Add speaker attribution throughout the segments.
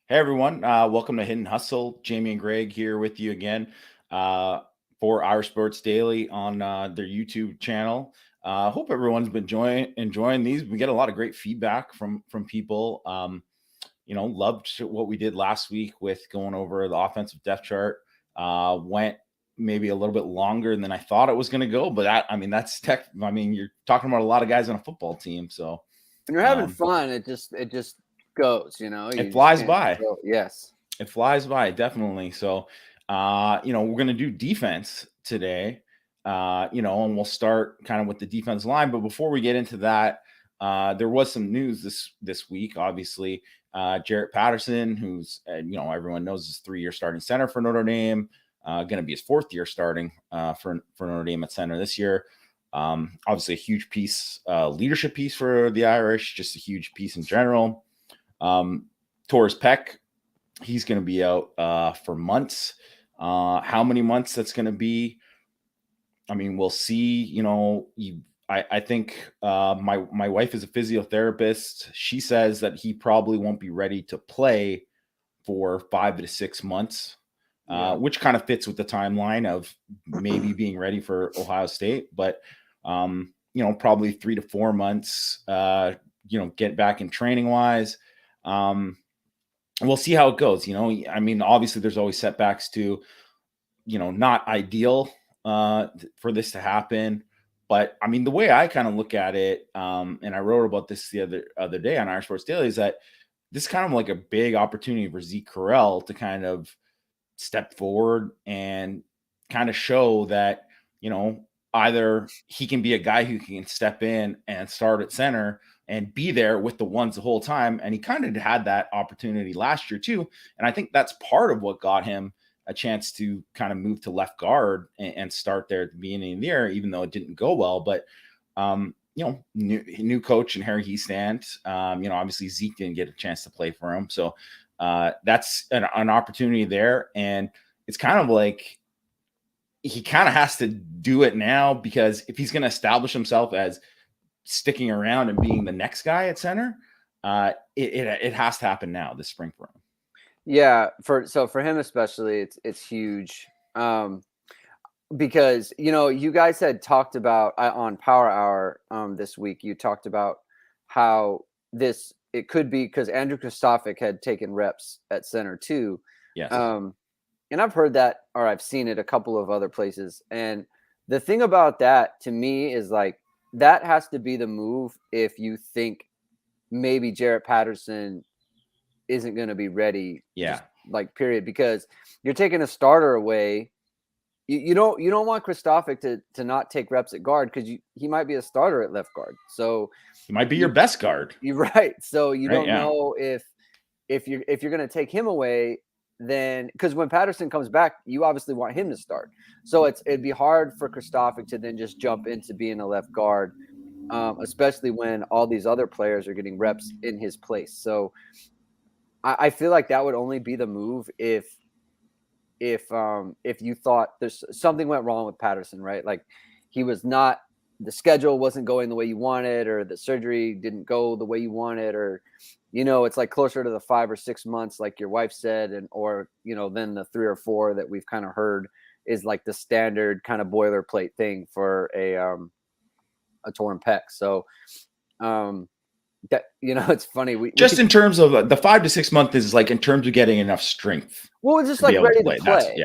Speaker 1: Hey everyone, welcome to Hidden Hustle. Jamie and Greg here with you again uh, for our Sports Daily on their YouTube channel. Hope everyone's been enjoying these. We get a lot of great feedback from people. Loved what we did last week with going over the offensive depth chart. Went maybe a little bit longer than I thought it was going to go, but that's tech. I mean, you're talking about a lot of guys on a football team, so
Speaker 2: When you're having fun, it just goes, you
Speaker 1: it
Speaker 2: just
Speaker 1: flies
Speaker 2: can't
Speaker 1: by.
Speaker 2: control. Yes.
Speaker 1: It flies by, definitely. So, we're going to do defense today, and we'll start kind of with the defense line. But before we get into that, there was some news this week. Obviously, Jarrett Patterson, who's everyone knows is 3-year starting center for Notre Dame, going to be his 4th year starting for Notre Dame at center this year. Obviously, a huge piece, leadership piece for the Irish, just a huge piece in general. Tore his pec. He's going to be out for months. How many months that's going to be, I mean, we'll see. I think my wife is a physiotherapist. She says that he probably won't be ready to play for 5 to 6 months, which kind of fits with the timeline of maybe being ready for Ohio State. But, probably 3 to 4 months, get back in training wise. We'll see how it goes. I mean, obviously there's always setbacks to, not ideal for this to happen. But I mean, the way I kind of look at it, and I wrote about this the other day on Irish Sports Daily, is that this is kind of like a big opportunity for Zeke Correll to kind of step forward and kind of show that, either he can be a guy who can step in and start at center and be there with the ones the whole time. And he kind of had that opportunity last year too. And I think that's part of what got him a chance to kind of move to left guard and start there at the beginning of the year, even though it didn't go well. But, new coach and Harry Hiestand, obviously Zeke didn't get a chance to play for him. So that's an opportunity there. And it's kind of like, he kind of has to do it now, because if he's going to establish himself as sticking around and being the next guy at center, it has to happen now this spring for him.
Speaker 2: Yeah, for him especially, it's huge. Because you guys had talked about on Power Hour this week. You talked about how it could be because Andrew Kristofic had taken reps at center too.
Speaker 1: Yes.
Speaker 2: And I've heard that, or I've seen it a couple of other places. And the thing about that to me is like, that has to be the move if you think maybe Jarrett Patterson isn't going to be ready.
Speaker 1: Yeah.
Speaker 2: Period. Because you're taking a starter away. You don't want Kristofic to not take reps at guard, because he might be a starter at left guard. So
Speaker 1: he might be your best guard.
Speaker 2: You're right. So you don't know if you're going to take him away, then, because when Patterson comes back, you obviously want him to start. So it'd be hard for Kristofic to then just jump into being a left guard, especially when all these other players are getting reps in his place. So I feel like that would only be the move if you thought there's something went wrong with Patterson, right? Like the schedule wasn't going the way you wanted, or the surgery didn't go the way you wanted, or it's like closer to the 5 or 6 months, like your wife said, or then the 3 or 4 that we've kind of heard is like the standard kind of boilerplate thing for a torn pec. So that it's funny. We
Speaker 1: just in terms of the 5 to 6 months is like in terms of getting enough strength.
Speaker 2: Well, it's just like ready to play,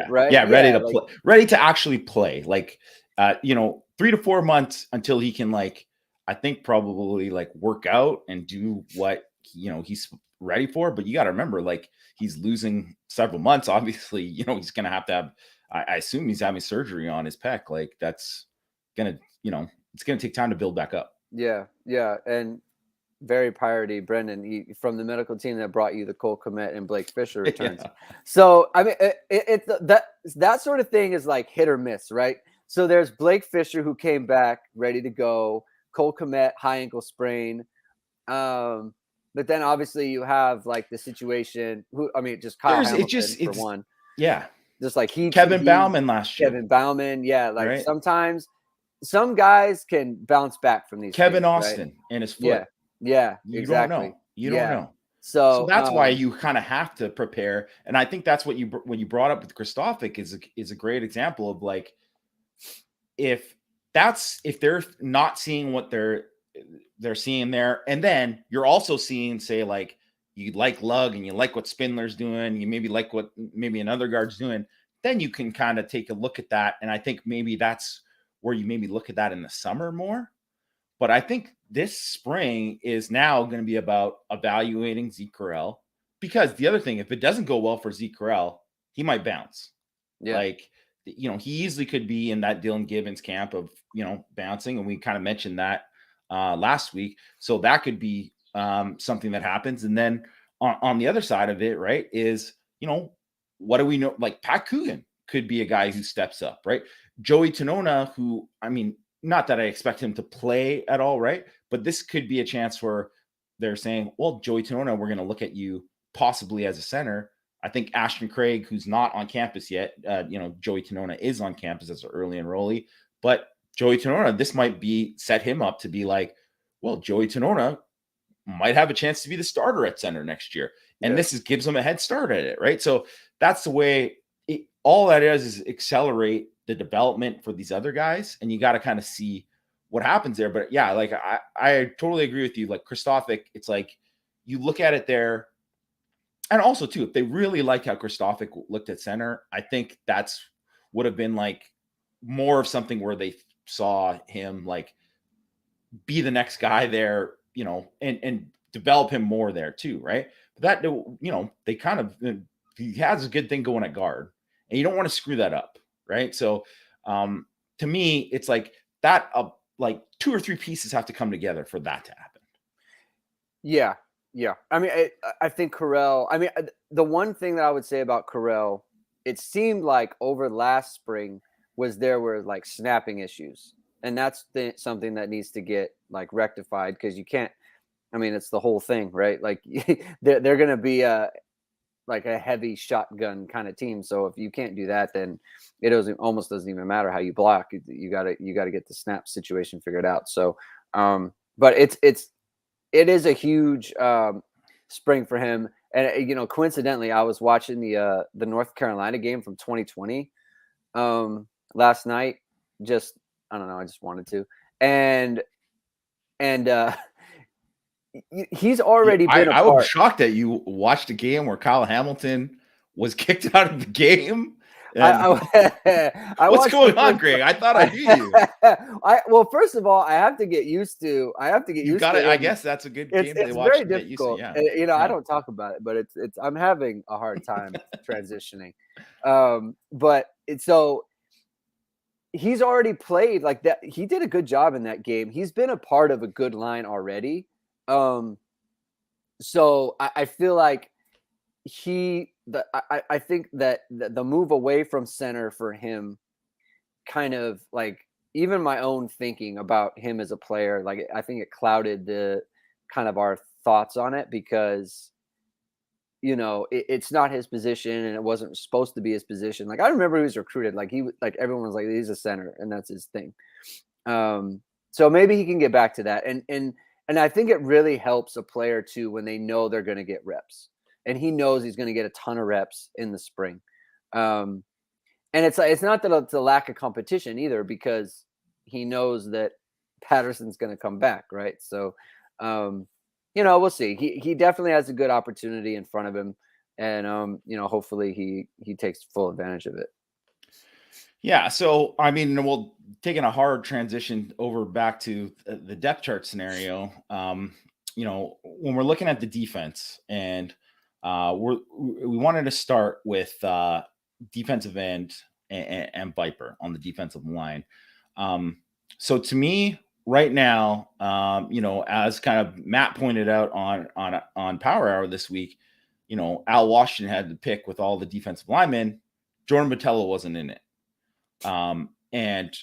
Speaker 2: right?
Speaker 1: Yeah, ready to play, ready to actually play. Like 3 to 4 months until he can, like, I think probably like work out and do what he's ready for. But you got to remember, like, he's losing several months. Obviously, he's gonna have to have. I assume he's having surgery on his pec. Like, that's gonna, it's gonna take time to build back up.
Speaker 2: Yeah, and very priority, Brendan, from the medical team that brought you the Cole Kmet and Blake Fisher returns. Yeah. So I mean, that sort of thing is like hit or miss, right? So there's Blake Fisher, who came back ready to go. Cole Kmet, high ankle sprain. But then obviously you have like the situation. Just Kyle Hamilton for one.
Speaker 1: Yeah.
Speaker 2: Just like
Speaker 1: Kevin Bauman last year.
Speaker 2: Kevin Bauman, yeah. Like, right? Sometimes some guys can bounce back from these.
Speaker 1: Kevin
Speaker 2: things,
Speaker 1: Austin
Speaker 2: right?
Speaker 1: and his foot.
Speaker 2: Yeah,
Speaker 1: You
Speaker 2: exactly.
Speaker 1: don't know. You don't know. So
Speaker 2: So
Speaker 1: that's why you kind of have to prepare. And I think that's what when you brought up with Kristofik is a great example of like, if they're not seeing what they're seeing there, and then you're also seeing, say, like, you like Lug and you like what Spindler's doing, you maybe like what maybe another guard's doing, then you can kind of take a look at that. And I think maybe that's where you maybe look at that in the summer more. But I think this spring is now going to be about evaluating Zeke Correll, because the other thing, if it doesn't go well for Zeke Correll, he might bounce.
Speaker 2: yeah,
Speaker 1: Like, he easily could be in that Dylan Gibbons camp of, bouncing. And we kind of mentioned that last week. So that could be something that happens. And then on the other side of it, right, is, what do we know? Like, Pat Coogan could be a guy who steps up, right? Joey Tenona, who, I mean, not that I expect him to play at all, right? But this could be a chance where they're saying, well, Joey Tenona, we're going to look at you possibly as a center. I think Ashton Craig, who's not on campus yet, Joey Tenona is on campus as an early enrollee, but Joey Tenona, this might be set him up to be like, well, Joey Tenona might have a chance to be the starter at center next year. And this gives them a head start at it, right? So that's the way all that is accelerate the development for these other guys. And you got to kind of see what happens there. But yeah, like I totally agree with you. Like Kristofik, it's like you look at it there. And also, too, if they really liked how Kristofik looked at center, I think that's would have been like more of something where they saw him like be the next guy there, and develop him more there too, right? But that, they kind of, he has a good thing going at guard, and you don't want to screw that up, right? So to me, it's like that, like 2 or 3 pieces have to come together for that to happen.
Speaker 2: Yeah. Yeah. I mean, I think Correll, I mean, the one thing that I would say about Correll, it seemed like over last spring there were like snapping issues. And that's something that needs to get like rectified, because you can't, I mean, it's the whole thing, right? Like they're going to be like a heavy shotgun kind of team. So if you can't do that, then it almost doesn't even matter how you block. You gotta get the snap situation figured out. So, but it is a huge spring for him. And, coincidentally, I was watching the North Carolina game from 2020 last night. I don't know. I just wanted to. And he's already been a part.
Speaker 1: I was shocked that you watched a game where Kyle Hamilton was kicked out of the game. What's going on, Greg? I thought I knew you.
Speaker 2: Well, first of all, I have to get used to.
Speaker 1: I guess that's a good game to watch.
Speaker 2: It's very difficult. Yeah. I don't talk about it, but it's. I'm having a hard time transitioning. But so he's already played like that. He did a good job in that game. He's been a part of a good line already. So I feel like I think that the move away from center for him kind of like even my own thinking about him as a player, like I think it clouded the kind of our thoughts on it, because it's not his position, and it wasn't supposed to be his position. Like I remember he was recruited, like everyone was like, he's a center and that's his thing. So maybe he can get back to that. And I think it really helps a player too when they know they're going to get reps. And he knows he's going to get a ton of reps in the spring. And it's not that it's a lack of competition either, because he knows that Patterson's going to come back, right? So, we'll see. He definitely has a good opportunity in front of him, and hopefully he takes full advantage of it.
Speaker 1: Yeah. So, I mean, we'll taking a hard transition over back to the depth chart scenario. When we're looking at the defense, and we wanted to start with defensive end and Vyper on the defensive line. So to me right now, as kind of Matt pointed out on Power Hour this week, Al Washington had to pick with all the defensive linemen. Jordan Botelho wasn't in it. And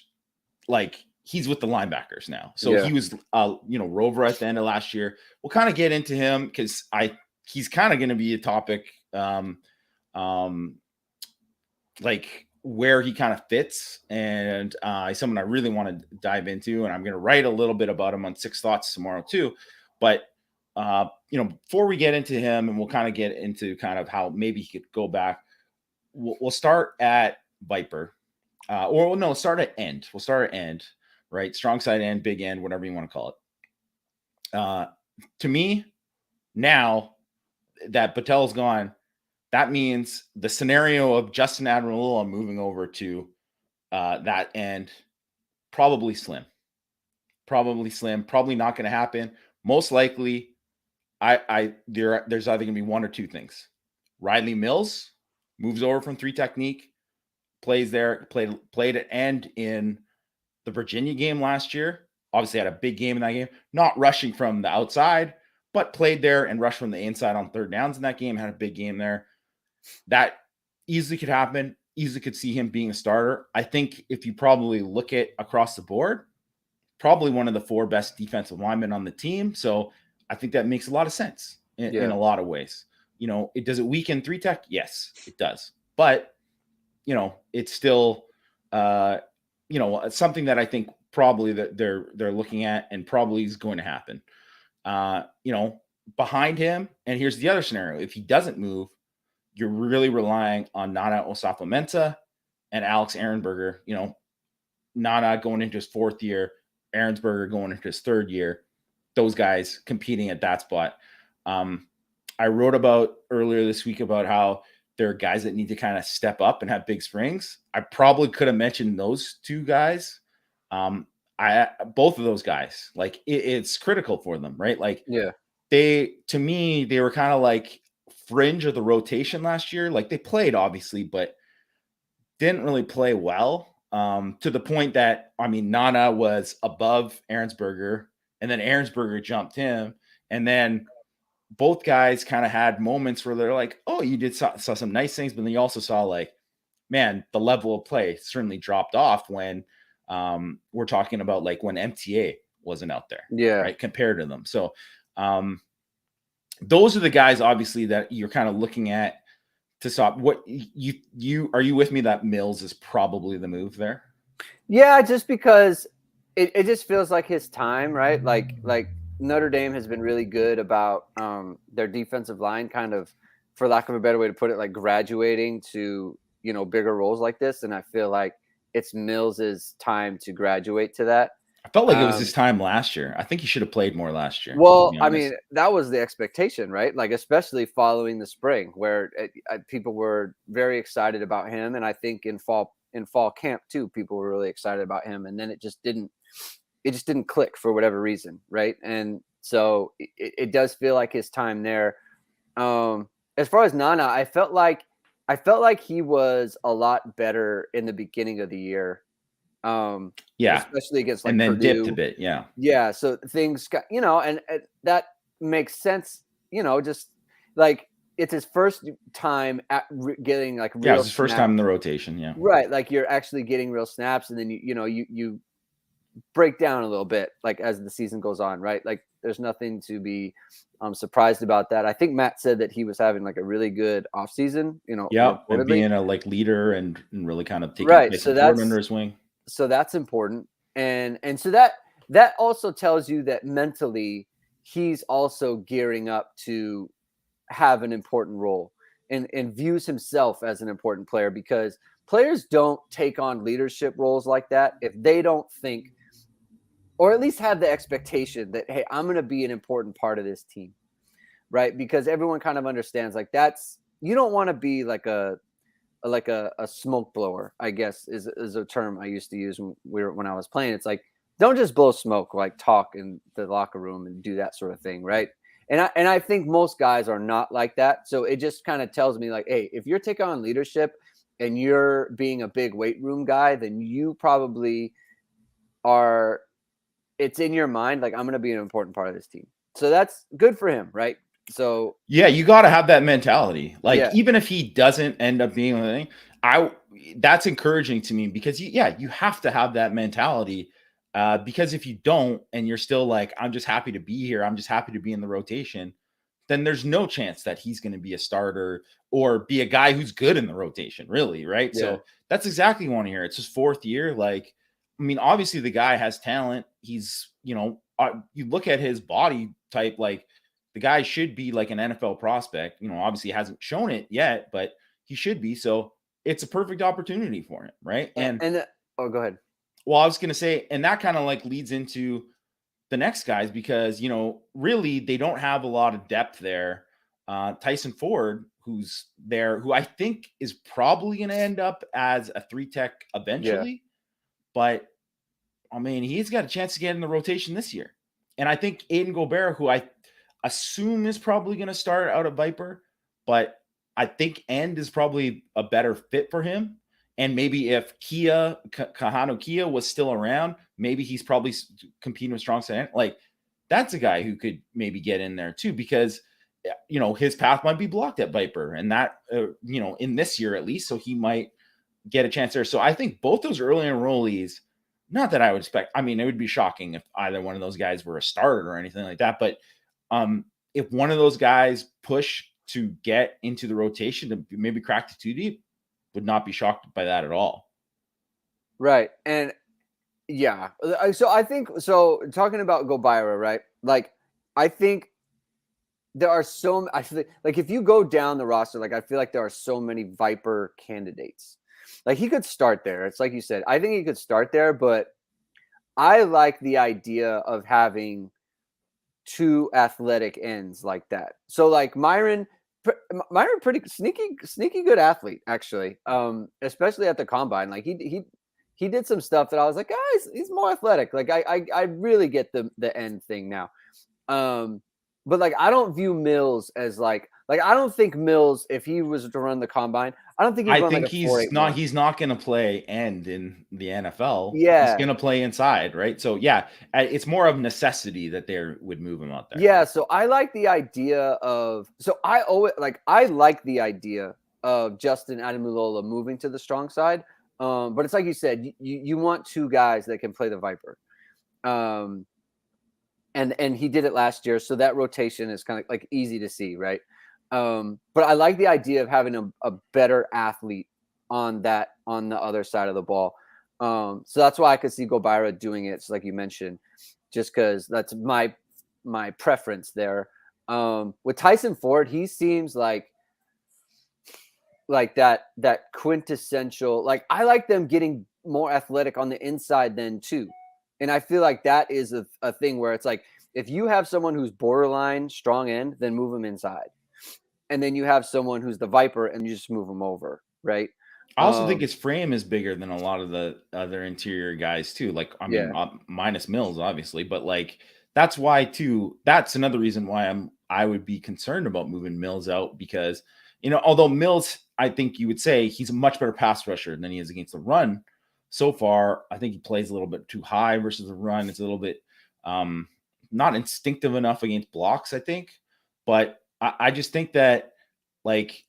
Speaker 1: like he's with the linebackers now. So he was, Rover at the end of last year. We'll kind of get into him because he's kind of going to be a topic, like where he kind of fits, and someone I really want to dive into, and I'm going to write a little bit about him on Six Thoughts tomorrow too. But before we get into him, and we'll kind of get into kind of how maybe he could go back. We'll start at Vyper, or no, start at end. We'll start at end, right? Strong side end, big end, whatever you want to call it. To me, now that Botelho's gone, that means the scenario of Justin Enrollee moving over to that end, probably slim. Probably not going to happen. Most likely, there's either going to be one or two things. Riley Mills moves over from 3 technique, plays there, played at end in the Virginia game last year. Obviously had a big game in that game, not rushing from the outside, but played there and rushed from the inside on third downs in that game, had a big game there. That easily could happen. Easily could see him being a starter. I think if you probably look at across the board, probably one of the 4 best defensive linemen on the team. So I think that makes a lot of sense in a lot of ways. Does it weaken 3 tech? Yes, it does. But, it's still, something that I think probably that they're looking at and probably is going to happen. Behind him, and here's the other scenario. If he doesn't move, you're really relying on Nana Osafo-Mensah and Alex Ehrenberger. Nana going into his 4th year, Ahrensberger going into his 3rd year, those guys competing at that spot. I wrote about earlier this week about how there are guys that need to kind of step up and have big springs. I probably could have mentioned those 2 guys. Both of those guys, like it's critical for them, right? Like, to me, they were kind of like fringe of the rotation last year. Like they played obviously, but didn't really play well. To the point that, Nana was above Ahrensberger, and then Ahrensberger jumped him. And then both guys kind of had moments where they're like, oh, you saw some nice things, but then you also saw like, man, the level of play certainly dropped off when we're talking about like when MTA wasn't out there. Right. Compared to them. So those are the guys obviously that you're kind of looking at to stop. What are you with me that Mills is probably the move there?
Speaker 2: Yeah, just because it just feels like his time, right? Like Notre Dame has been really good about their defensive line kind of, for lack of a better way to put it, like graduating to, bigger roles like this. And I feel like it's Mills's time to graduate to that.
Speaker 1: I felt like it was his time last year. I think he should have played more last year.
Speaker 2: Well, that was the expectation, right? Like, especially following the spring where people were very excited about him. And I think in fall camp too, people were really excited about him. And then it just didn't click for whatever reason. Right. And so it does feel like his time there. As far as Nana, I felt like he was a lot better in the beginning of the year. Especially against like
Speaker 1: and then
Speaker 2: Purdue.
Speaker 1: dipped a bit.
Speaker 2: Yeah. So things got, and that makes sense, just like it's his first time at getting like real
Speaker 1: it's his first time in the rotation. Yeah.
Speaker 2: Right. Like you're actually getting real snaps, and then you break down a little bit like as the season goes on, right? Like there's nothing to be surprised about that. I think Matt said that he was having like a really good off season,
Speaker 1: and being a like leader and really kind of taking under his wing.
Speaker 2: So that's important. And so that also tells you that mentally he's also gearing up to have an important role and views himself as an important player, because players don't take on leadership roles like that if they don't think, or at least have the expectation that, hey, I'm going to be an important part of this team, right? Because everyone kind of understands like you don't want to be like a smoke blower, I guess is a term I used to use when I was playing. It's like, don't just blow smoke, like talk in the locker room and do that sort of thing, right? And I think most guys are not like that. So it just kind of tells me like, hey, if you're taking on leadership and you're being a big weight room guy, then you probably are. It's in your mind like, I'm going to be an important part of this team. So that's good for him, right? So
Speaker 1: you got to have that mentality. Like even if he doesn't end up being anything, that's encouraging to me, because you have to have that mentality. Because if you don't, and you're still like, I'm just happy to be here, I'm just happy to be in the rotation, then there's no chance that he's going to be a starter or be a guy who's good in the rotation, really, right? Yeah. So that's exactly what I want to hear. It's his 4th year. Like, obviously the guy has talent. He's, you look at his body type, like the guy should be like an NFL prospect. Obviously hasn't shown it yet, but he should be. So it's a perfect opportunity for him, right? And
Speaker 2: oh, go ahead.
Speaker 1: well, I was going to say, and that kind of like leads into the next guys because, really they don't have a lot of depth there. Tyson Ford, who's there, who I think is probably going to end up as a 3-tech eventually. But I mean, he's got a chance to get in the rotation this year. And I think Aiden Gobert, who I assume is probably going to start out at Vyper, but I think End is probably a better fit for him. And maybe if Kahano Kia was still around, maybe he's probably competing with strong side. Like, that's a guy who could maybe get in there too, because, his path might be blocked at Vyper, and that, in this year at least, so he might get a chance there. So I think both those early enrollees, not that I would expect, I mean, it would be shocking if either one of those guys were a starter or anything like that. But if one of those guys push to get into the rotation to maybe crack the 2 deep, would not be shocked by that at all.
Speaker 2: Right. And yeah, so I think, talking about Gobira, right? Like, I think there are I feel like if you go down the roster, like, I feel like there are so many Vyper candidates. Like, he could start there. It's like you said, I think he could start there, but I like the idea of having 2 athletic ends like that. So like Myron, pretty sneaky good athlete, actually. Especially at the combine. Like he did some stuff that I was like, guys, he's more athletic. Like I really get the end thing now. But like, I don't view Mills as like I don't think Mills, if he was to run the combine, I don't think he'd run like a 4.81.
Speaker 1: He's not going to play end in the NFL.
Speaker 2: Yeah,
Speaker 1: he's going to play inside, right? So yeah, it's more of necessity that they would move him out there.
Speaker 2: Yeah, so I like the idea of I like the idea of Justin Adamulola moving to the strong side. But it's like you said, you want 2 guys that can play the Vyper. And he did it last year, so that rotation is kind of like easy to see, right? But I like the idea of having a better athlete on the other side of the ball. So that's why I could see Gobira doing it, so like you mentioned, just because that's my preference there. With Tyson Ford, he seems like that quintessential. Like, I like them getting more athletic on the inside then too. And I feel like that is a thing where it's like, if you have someone who's borderline strong end, then move them inside. And then you have someone who's the Vyper and you just move them over, right?
Speaker 1: I also think his frame is bigger than a lot of the other interior guys too. Like, I mean, minus Mills, obviously, but like, that's why too, that's another reason why I would be concerned about moving Mills out, because, although Mills, I think you would say he's a much better pass rusher than he is against the run. So far, I think he plays a little bit too high versus the run. It's a little bit not instinctive enough against blocks, I think. But I just think that, like,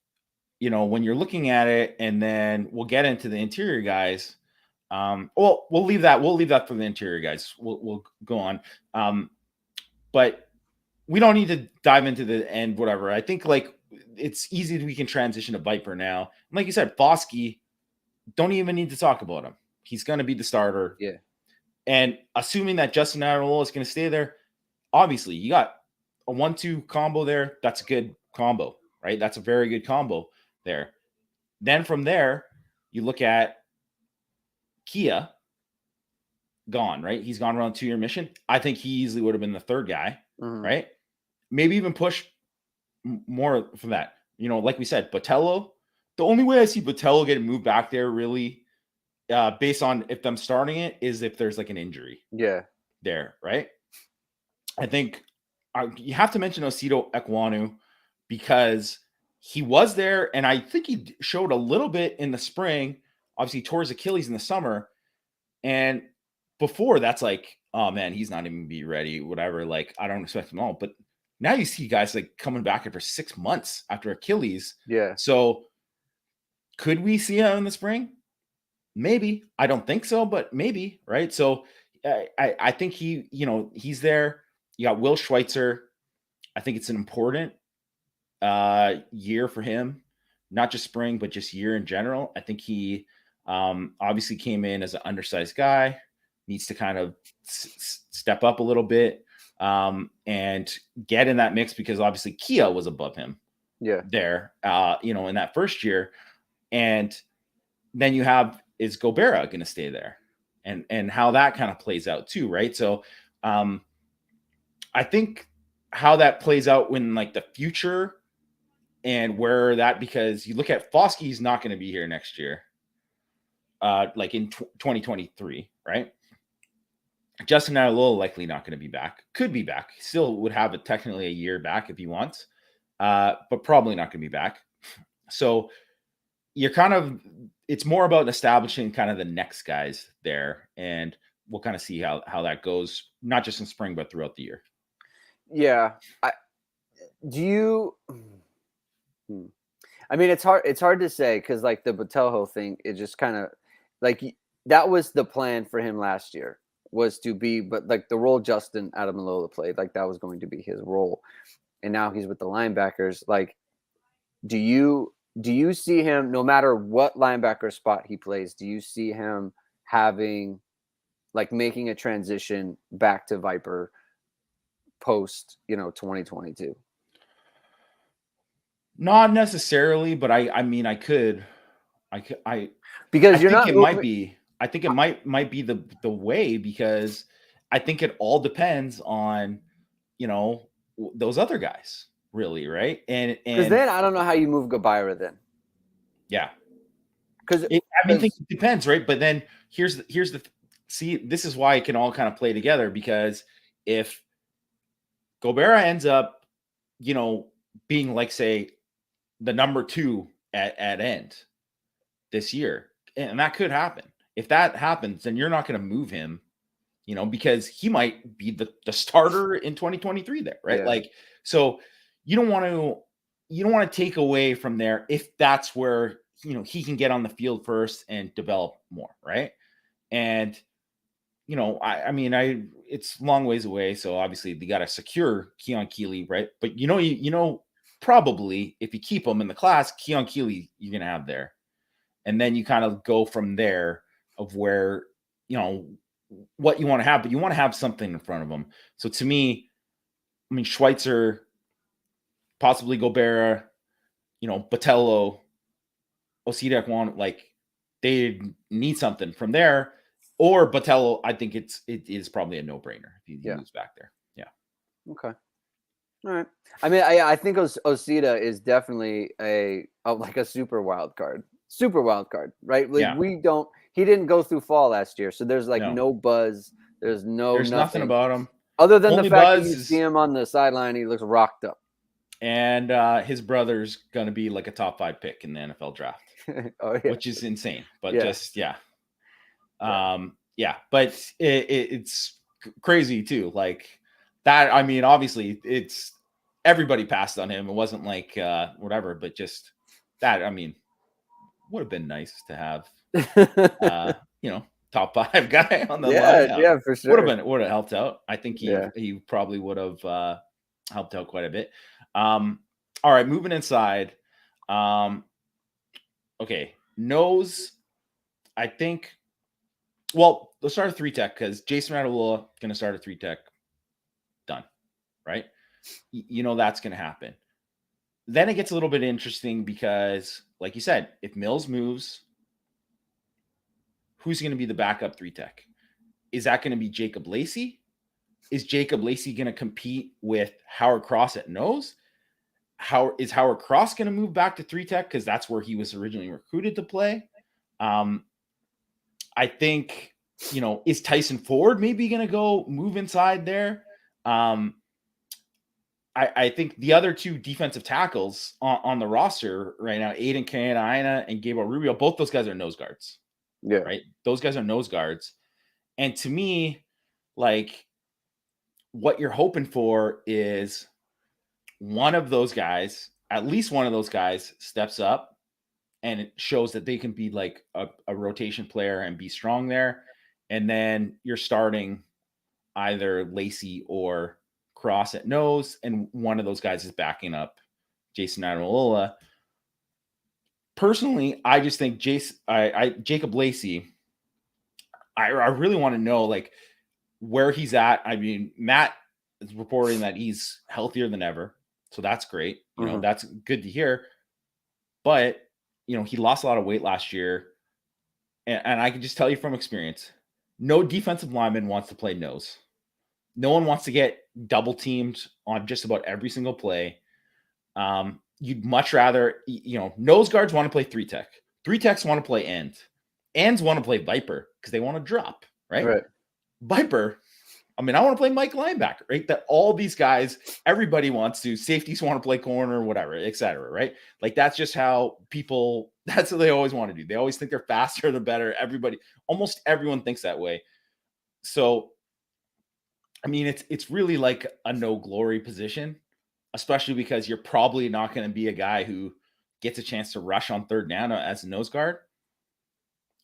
Speaker 1: when you're looking at it, and then we'll get into the interior guys. Well, we'll leave that for the interior guys. We'll go on. But we don't need to dive into the end, whatever. I think like it's easy that we can transition to Vyper now. And like you said, Foskey, don't even need to talk about him. He's going to be the starter.
Speaker 2: Yeah.
Speaker 1: And assuming that Justin Adamulola is going to stay there, obviously you got a 1-2 combo there. That's a good combo, right? That's a very good combo there. Then from there, you look at Kia, gone, right? He's gone around 2-year mission. I think he easily would have been the 3rd guy, right? Maybe even push more from that. Like we said, Botelho. The only way I see Botelho getting moved back there, really, based on if I'm starting it, is if there's like an injury.
Speaker 2: Yeah.
Speaker 1: There, right? I think you have to mention Osito Ekwonu, because he was there, and I think he showed a little bit in the spring. Obviously, he tore his Achilles in the summer, and before that's like, oh man, he's not even be ready, whatever. Like, I don't expect him all. But now you see guys like coming back after 6 months after Achilles.
Speaker 2: Yeah.
Speaker 1: So could we see him in the spring? Maybe. I don't think so, but maybe, right? So I think he's there. You got Will Schweitzer. I think it's an important year for him, not just spring, but just year in general. I think he obviously came in as an undersized guy, needs to kind of step up a little bit. and get in that mix, because obviously Kia was above him there, in that first year. And then you have, is Gobert going to stay there? And how that kind of plays out too, right? So I think how that plays out when like the future and where that, because you look at Foskey's not going to be here next year, like in 2023, right? Justin Adolola likely not going to be back. Could be back. Still would have technically a year back if he wants, but probably not going to be back. So you're kind of, it's more about establishing kind of the next guys there, and we'll kind of see how that goes, not just in spring but throughout the year.
Speaker 2: Yeah. I mean, it's hard to say, because like the Botelho thing, it just kind of like that was the plan for him last year, was to be, but like the role Justin Adolola played, like that was going to be his role, and now he's with the linebackers. Like, do you see him, no matter what linebacker spot he plays, do you see him having, like, making a transition back to Vyper post 2022?
Speaker 1: Not necessarily, but I mean, I could,
Speaker 2: because you're
Speaker 1: think
Speaker 2: not
Speaker 1: it might be. I think it might be the way, because I think it all depends on, those other guys, really, right? And
Speaker 2: because then I don't know how you move Gobert then.
Speaker 1: Yeah, because I think it depends, right? But then here's the see, this is why it can all kind of play together, because if Gobert ends up, being like, say, the number 2 at end this year, and that could happen. If that happens, then you're not going to move him, because he might be the starter in 2023 there, right?
Speaker 2: Yeah.
Speaker 1: Like, so you don't want to take away from there if that's where, he can get on the field first and develop more, right? And I mean, it's long ways away, so obviously they got to secure Keon Keeley, right? But probably if you keep him in the class, Keon Keeley you're gonna have there, and then you kind of go from there of where what you want to have, but you want to have something in front of them. So to me, I mean, Schweitzer, possibly Gobert, Botelho, Osita, like, they need something from there. Or Botelho, I think it is probably a no-brainer if he moves back there. Yeah.
Speaker 2: Okay. All right. I mean, I think Osita is definitely like a super wild card. Super wild card, right? Like, he didn't go through fall last year, so there's like no buzz. There's nothing
Speaker 1: about him.
Speaker 2: Other than the fact that you see him on the sideline, he looks rocked up.
Speaker 1: And his brother's going to be like a top 5 pick in the NFL draft, which is insane. But but it's crazy too. Like that. I mean, obviously, it's everybody passed on him. It wasn't like whatever, but just that. I mean, would have been nice to have, top 5 guy on the line.
Speaker 2: Yeah, for sure.
Speaker 1: Would have helped out. I think he probably would have helped out quite a bit. All right, moving inside. Okay, nose. I think. Well, let's start a 3-tech, because Jason Adolola going to start a 3-tech. Done, right? That's going to happen. Then it gets a little bit interesting, because, like you said, if Mills moves, who's going to be the backup 3-tech? Is that going to be Jacob Lacey? Is Jacob Lacey going to compete with Howard Cross at nose? Is Howard Cross going to move back to 3-tech, because that's where he was originally recruited to play? I think, is Tyson Ford maybe going to go move inside there? I think the other 2 defensive tackles on the roster right now, Aiden Kanaina and Gabriel Rubio, both those guys are nose guards.
Speaker 2: Yeah.
Speaker 1: Right? Those guys are nose guards. And to me, like, what you're hoping for is one of those guys, at least one of those guys, steps up and it shows that they can be like a rotation player and be strong there. And then you're starting either Lacey or Cross at nose, and one of those guys is backing up Jason Adolola. Personally, I just think Jacob Lacey, I really want to know, like, where he's at. I mean, Matt is reporting that he's healthier than ever. So that's great. That's good to hear. But, he lost a lot of weight last year. And I can just tell you from experience, no defensive lineman wants to play nose. No one wants to get double teamed on just about every single play. You'd much rather, nose guards want to play 3-tech. 3-techs want to play end. Ends want to play Vyper because they want to drop, right? Vyper, I want to play Mike linebacker, right? That all these guys, everybody wants to. Safeties want to play corner, whatever, et cetera, right? Like that's just how people, that's what they always want to do. They always think they're faster, they're better. Almost everyone thinks that way. So, it's really like a no glory position, especially because you're probably not going to be a guy who gets a chance to rush on third down as a nose guard.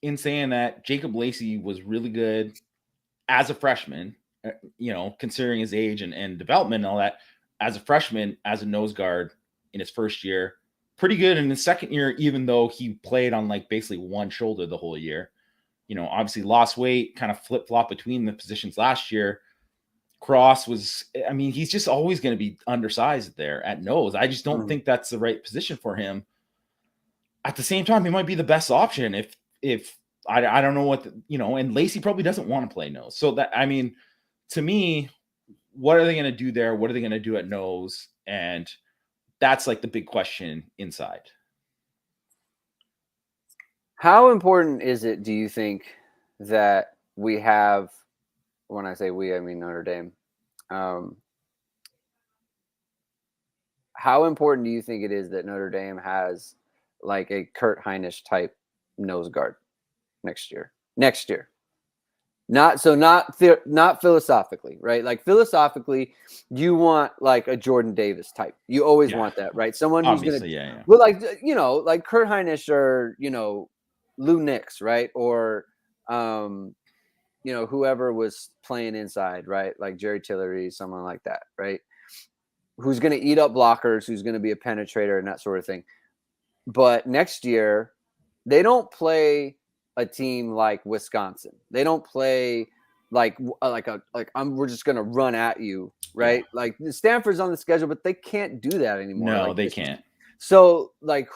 Speaker 1: In saying that, Jacob Lacey was really good as a freshman, considering his age and development and all that, as a freshman, as a nose guard in his first year, pretty good in his second year, even though he played on like basically one shoulder the whole year. Obviously lost weight, kind of flip-flop between the positions last year. Cross was, he's just always going to be undersized there at nose. I just don't think that's the right position for him. At the same time, he might be the best option if I don't know what, and Lacey probably doesn't want to play nose. So that, to me, what are they going to do there? What are they going to do at nose? And that's like the big question inside.
Speaker 2: How important is it, do you think, that we have, when I say we, I mean Notre Dame. How important do you think it is that Notre Dame has like a Kurt Hinish type nose guard next year? Not philosophically, right? Like philosophically, you want like a Jordan Davis type. You always want that, right? Someone who's going to, well, like, like Kurt Hinish or, Lou Nix, right? Or, whoever was playing inside, right? Like Jerry Tillery, someone like that, right? Who's going to eat up blockers, who's going to be a penetrator and that sort of thing. But next year, they don't play a team like Wisconsin. They don't play we're just going to run at you, right? Yeah. Like Stanford's on the schedule, but they can't do that anymore.
Speaker 1: No, they can't.
Speaker 2: So like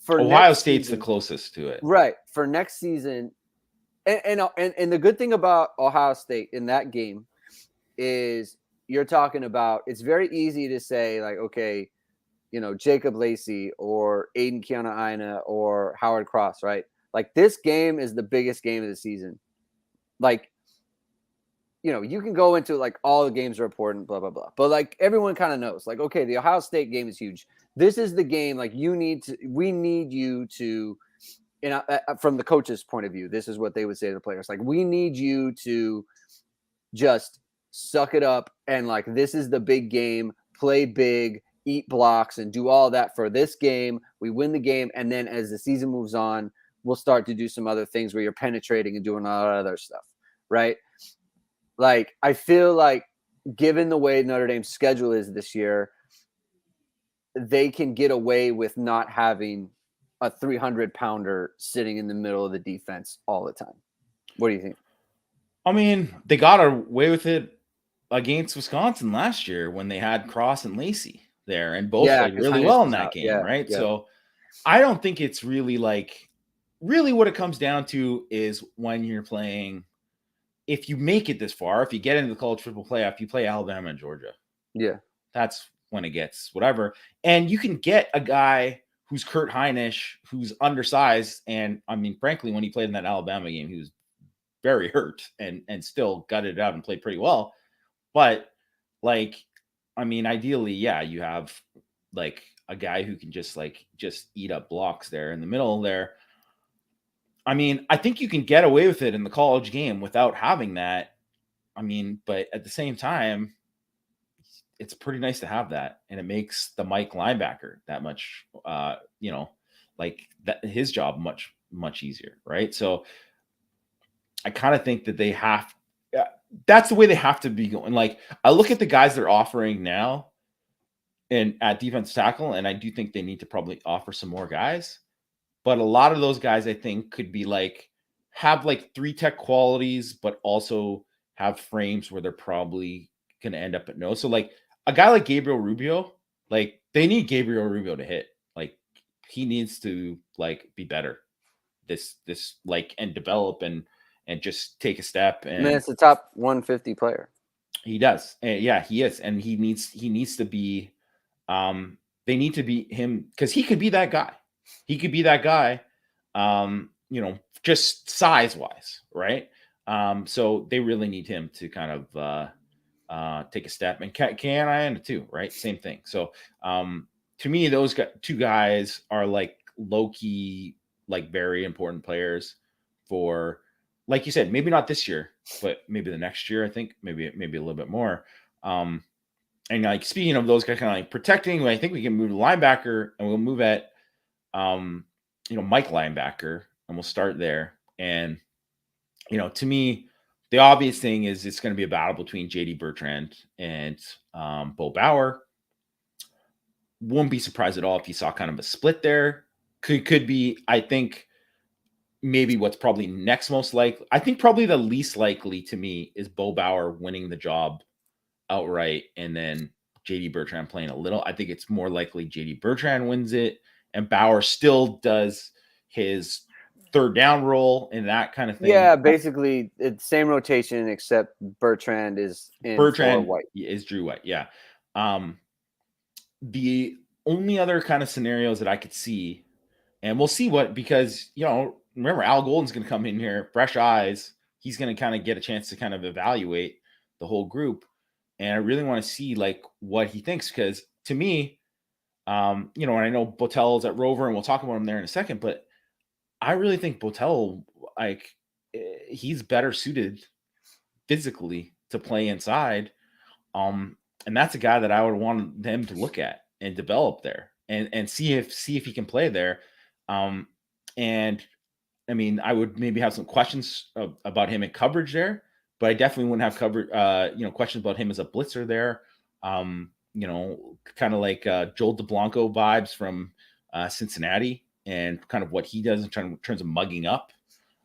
Speaker 2: for
Speaker 1: Ohio State's the closest to it.
Speaker 2: Right. For next season, and the good thing about Ohio State in that game is you're talking about, it's very easy to say like, okay, Jacob Lacey or Aiden Keanu-Aina or Howard Cross, right? Like this game is the biggest game of the season. Like, you can go into like all the games are important, blah, blah, blah. But like everyone kind of knows, like, okay, the Ohio State game is huge. This is the game. Like we need you to, from the coach's point of view, this is what they would say to the players. Like, we need you to just suck it up. And like, this is the big game, play big, eat blocks and do all that for this game. We win the game. And then as the season moves on, we'll start to do some other things where you're penetrating and doing all that other stuff. Right. Like, I feel like given the way Notre Dame's schedule is this year, they can get away with not having a 300-pounder sitting in the middle of the defense all the time. What do you think?
Speaker 1: They got away with it against Wisconsin last year when they had Cross and Lacey there, and both played really well in that game, right? Yeah. So I don't think it's really what it comes down to is when you're playing, if you make it this far, if you get into the college football playoff, you play Alabama and Georgia.
Speaker 2: Yeah.
Speaker 1: That's when it gets whatever. And you can get a guy who's Kurt Hinish, who's undersized. And frankly, when he played in that Alabama game, he was very hurt and still gutted it out and played pretty well. But ideally, yeah, you have like a guy who can just eat up blocks there in the middle there. I think you can get away with it in the college game without having that. But at the same time, it's pretty nice to have that. And it makes the Mike linebacker that much, his job much, much easier. Right. So I kind of think that that's the way they have to be going. Like, I look at the guys they're offering now and at defense tackle, and I do think they need to probably offer some more guys. But a lot of those guys, I think, could be have 3-tech qualities, but also have frames where they're probably going to end up at nose. So like a guy like Gabriel Rubio, like they need Gabriel Rubio to hit. Like he needs to like be better this like and develop and just take a step. And
Speaker 2: I mean, it's a top 150 player.
Speaker 1: He does. And yeah, he is. And he needs to be they need to be him because he could be that guy. He could be that guy, just size wise, right? So they really need him to kind of take a step, and Can too, right? Same thing. So to me, those two guys are like low key, like very important players for, like you said, maybe not this year, but maybe the next year. I think maybe a little bit more. And like speaking of those guys, kind of like protecting, I think we can move to linebacker, and we'll move at Mike linebacker, and we'll start there. And to me, the obvious thing is it's going to be a battle between JD Bertrand and Bo Bauer. Won't be surprised at all if you saw kind of a split there. Could be, I think, maybe what's probably next most likely. I think probably the least likely to me is Bo Bauer winning the job outright, and then JD Bertrand playing a little. I think it's more likely JD Bertrand wins it, and Bauer still does his third down role and that kind of thing.
Speaker 2: Yeah, basically it's same rotation except Bertrand is in
Speaker 1: Bertrand
Speaker 2: White.
Speaker 1: Is Drew White. Yeah. The only other kind of scenarios that I could see, and we'll see because remember Al Golden's going to come in here, fresh eyes. He's going to kind of get a chance to kind of evaluate the whole group. And I really want to see like what he thinks, because to me, and I know Botelho's at Rover, and we'll talk about him there in a second, but I really think Botelho, like, he's better suited physically to play inside. And that's a guy that I would want them to look at and develop there and see if he can play there. And I mean, I would maybe have some questions about him in coverage there, but I definitely wouldn't have questions about him as a blitzer there. Kind of like Joel DeBlanco vibes from Cincinnati, and kind of what he does in terms of mugging up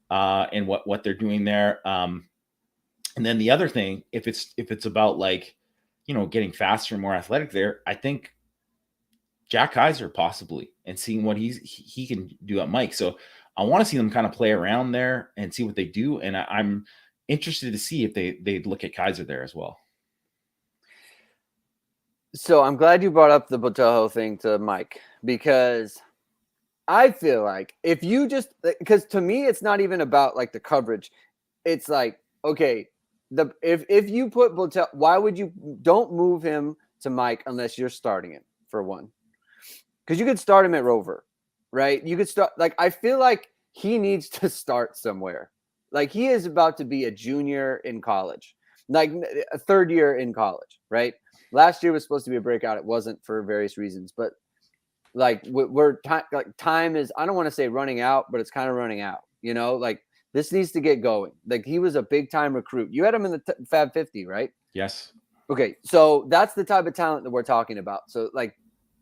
Speaker 1: and what they're doing there. And then the other thing, if it's about like, getting faster and more athletic there, I think Jack Kaiser possibly, and seeing what he can do at Mike. So I want to see them kind of play around there and see what they do. And I'm interested to see if they look at Kaiser there as well.
Speaker 2: So I'm glad you brought up the Botelho thing to Mike, because I feel like if you just, because to me, it's not even about like the coverage. It's like, okay, if you put Botelho, why would you don't move him to Mike unless you're starting him, for one? Because you could start him at Rover, right? You could start, like, I feel like he needs to start somewhere. Like, he is about to be a junior in college, like a third year in college, right? Last year was supposed to be a breakout. It wasn't for various reasons, but like time is, I don't want to say running out, but it's kind of running out, like this needs to get going. Like, he was a big time recruit. You had him in the Fab 50, right?
Speaker 1: Yes.
Speaker 2: Okay. So that's the type of talent that we're talking about. So like,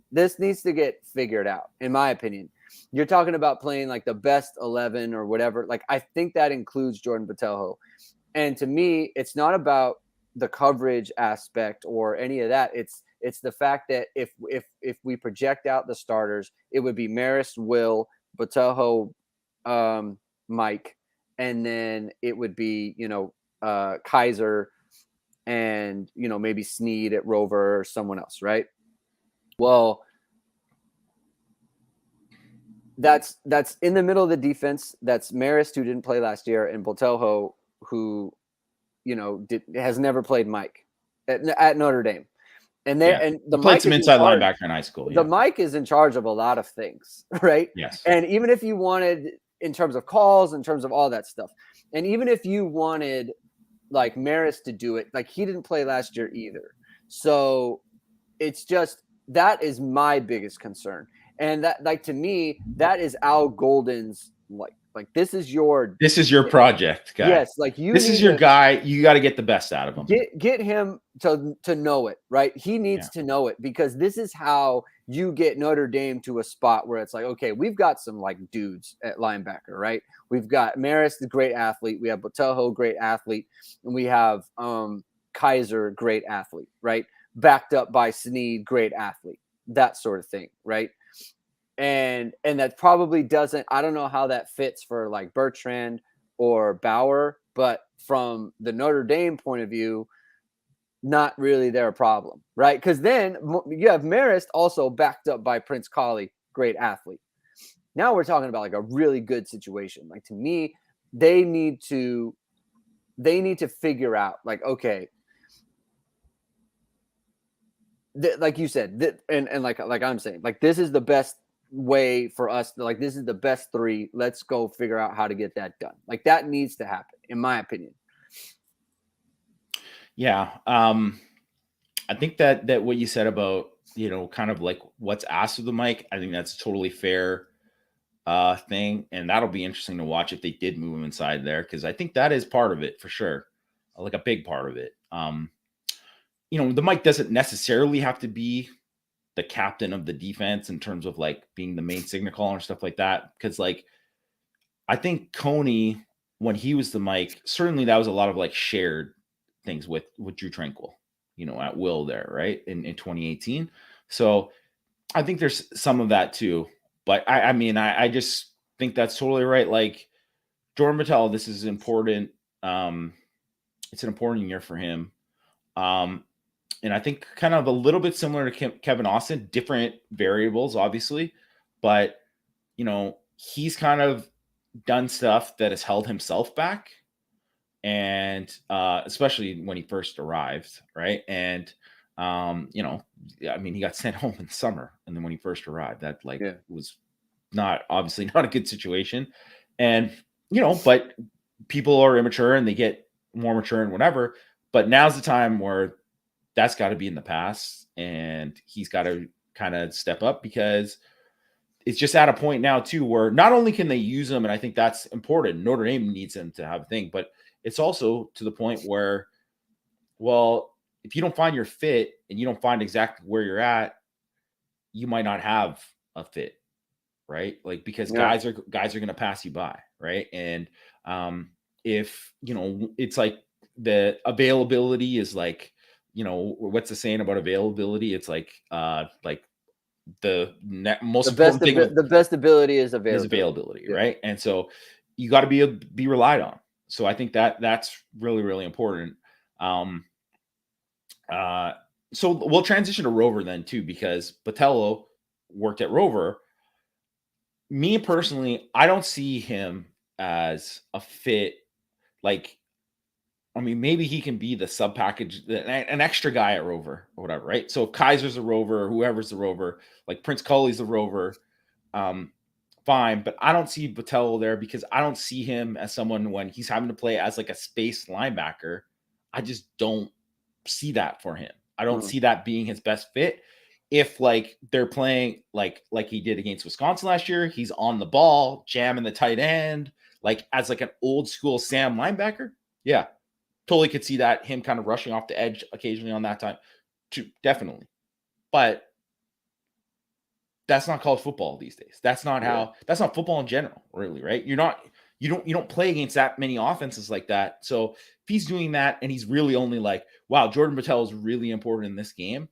Speaker 2: this needs to get figured out, in my opinion. You're talking about playing like the best 11 or whatever. Like, I think that includes Jordan Botelho. And to me, it's not about the coverage aspect or any of that. It's the fact that if we project out the starters, it would be Marist, Will, Botelho, Mike, and then it would be, Kaiser and, maybe Sneed at Rover or someone else, right? Well, that's in the middle of the defense. That's Marist, who didn't play last year, and Botelho, who, has never played Mike at Notre Dame. And the
Speaker 1: played some inside linebacker in high school.
Speaker 2: The Mike is in charge of a lot of things, right?
Speaker 1: Yes.
Speaker 2: And even if you wanted, in terms of calls, in terms of all that stuff, and even if you wanted like Marist to do it, like, he didn't play last year either. So it's just, that is my biggest concern. And that, like, to me, that is Al Golden's, like this is your
Speaker 1: project, guy.
Speaker 2: Yes, like,
Speaker 1: this is your guy. You got to get the best out of him.
Speaker 2: Get him to know it, right? He needs to know it, because this is how you get Notre Dame to a spot where it's like, okay, we've got some like dudes at linebacker, right? We've got Marist, the great athlete. We have Botelho, great athlete, and we have Kaiser, great athlete, right? Backed up by Snead, great athlete, that sort of thing, right? And that probably doesn't, I don't know how that fits for like Bertrand or Bauer, but from the Notre Dame point of view, not really their problem, right? Because then you have Marist also backed up by Prince Collie, great athlete. Now we're talking about like a really good situation. Like to me, they need to figure out like, okay, like you said, and like I'm saying, like this is the best way for us to, like, this is the best three. Let's go figure out how to get that done. Like that needs to happen, in my opinion.
Speaker 1: Yeah. I think that what you said about, kind of like what's asked of the mic, I think that's a totally fair thing. And that'll be interesting to watch if they did move him inside there, because I think that is part of it for sure. Like a big part of it. The mic doesn't necessarily have to be the captain of the defense in terms of like being the main signal caller and stuff like that. Because like I think Coney, when he was the mic, certainly that was a lot of like shared things with Drew Tranquil, at will there, right? In 2018. So I think there's some of that too. But I mean, I just think that's totally right. Like Jordan Botelho, this is important. It's an important year for him. And I think kind of a little bit similar to Kevin Austin, different variables, obviously, but he's kind of done stuff that has held himself back, and especially when he first arrived, right? And I mean, he got sent home in the summer, and then when he first arrived, that was obviously not a good situation, and but people are immature and they get more mature and whatever. But now's the time where that's got to be in the past, and he's got to kind of step up, because it's just at a point now too where not only can they use him, and I think that's important, Notre Dame needs him to have a thing, but it's also to the point where, well, if you don't find your fit and you don't find exactly where you're at, you might not have a fit, right? Like, because guys are going to pass you by, right? And if it's like the availability is like, what's the saying about availability? It's like the most important thing.
Speaker 2: The best ability is availability,
Speaker 1: right? And so you got to be relied on. So I think that's really, really important. So we'll transition to Rover then too, because Botelho worked at Rover. Me personally, I don't see him as a fit. Like, I mean, maybe he can be the sub package, an extra guy at Rover or whatever, right? So Kaiser's a Rover, or whoever's the Rover, like Prince Culley's the Rover. Fine, but I don't see Botelho there, because I don't see him as someone when he's having to play as like a space linebacker. I just don't see that for him. I don't see that being his best fit. If like they're playing like he did against Wisconsin last year, he's on the ball, jamming the tight end, like as like an old school Sam linebacker. Yeah, totally could see that, him kind of rushing off the edge occasionally on that time too, definitely. But that's not college football these days. That's not that's not football in general, really, right? You don't play against that many offenses like that. So if he's doing that and he's really only like, wow, Jordan Botelho is really important in this game,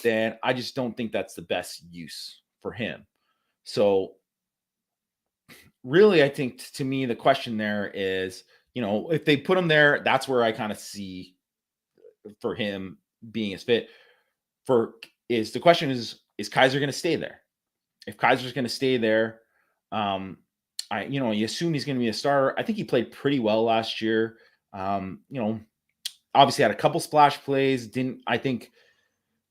Speaker 1: then I just don't think that's the best use for him. So really, I think to me, the question there is, if they put him there, that's where I kind of see for him being his fit. The question is Kaiser going to stay there? If Kaiser's going to stay there, you assume he's going to be a starter. I think he played pretty well last year. Obviously had a couple splash plays. I think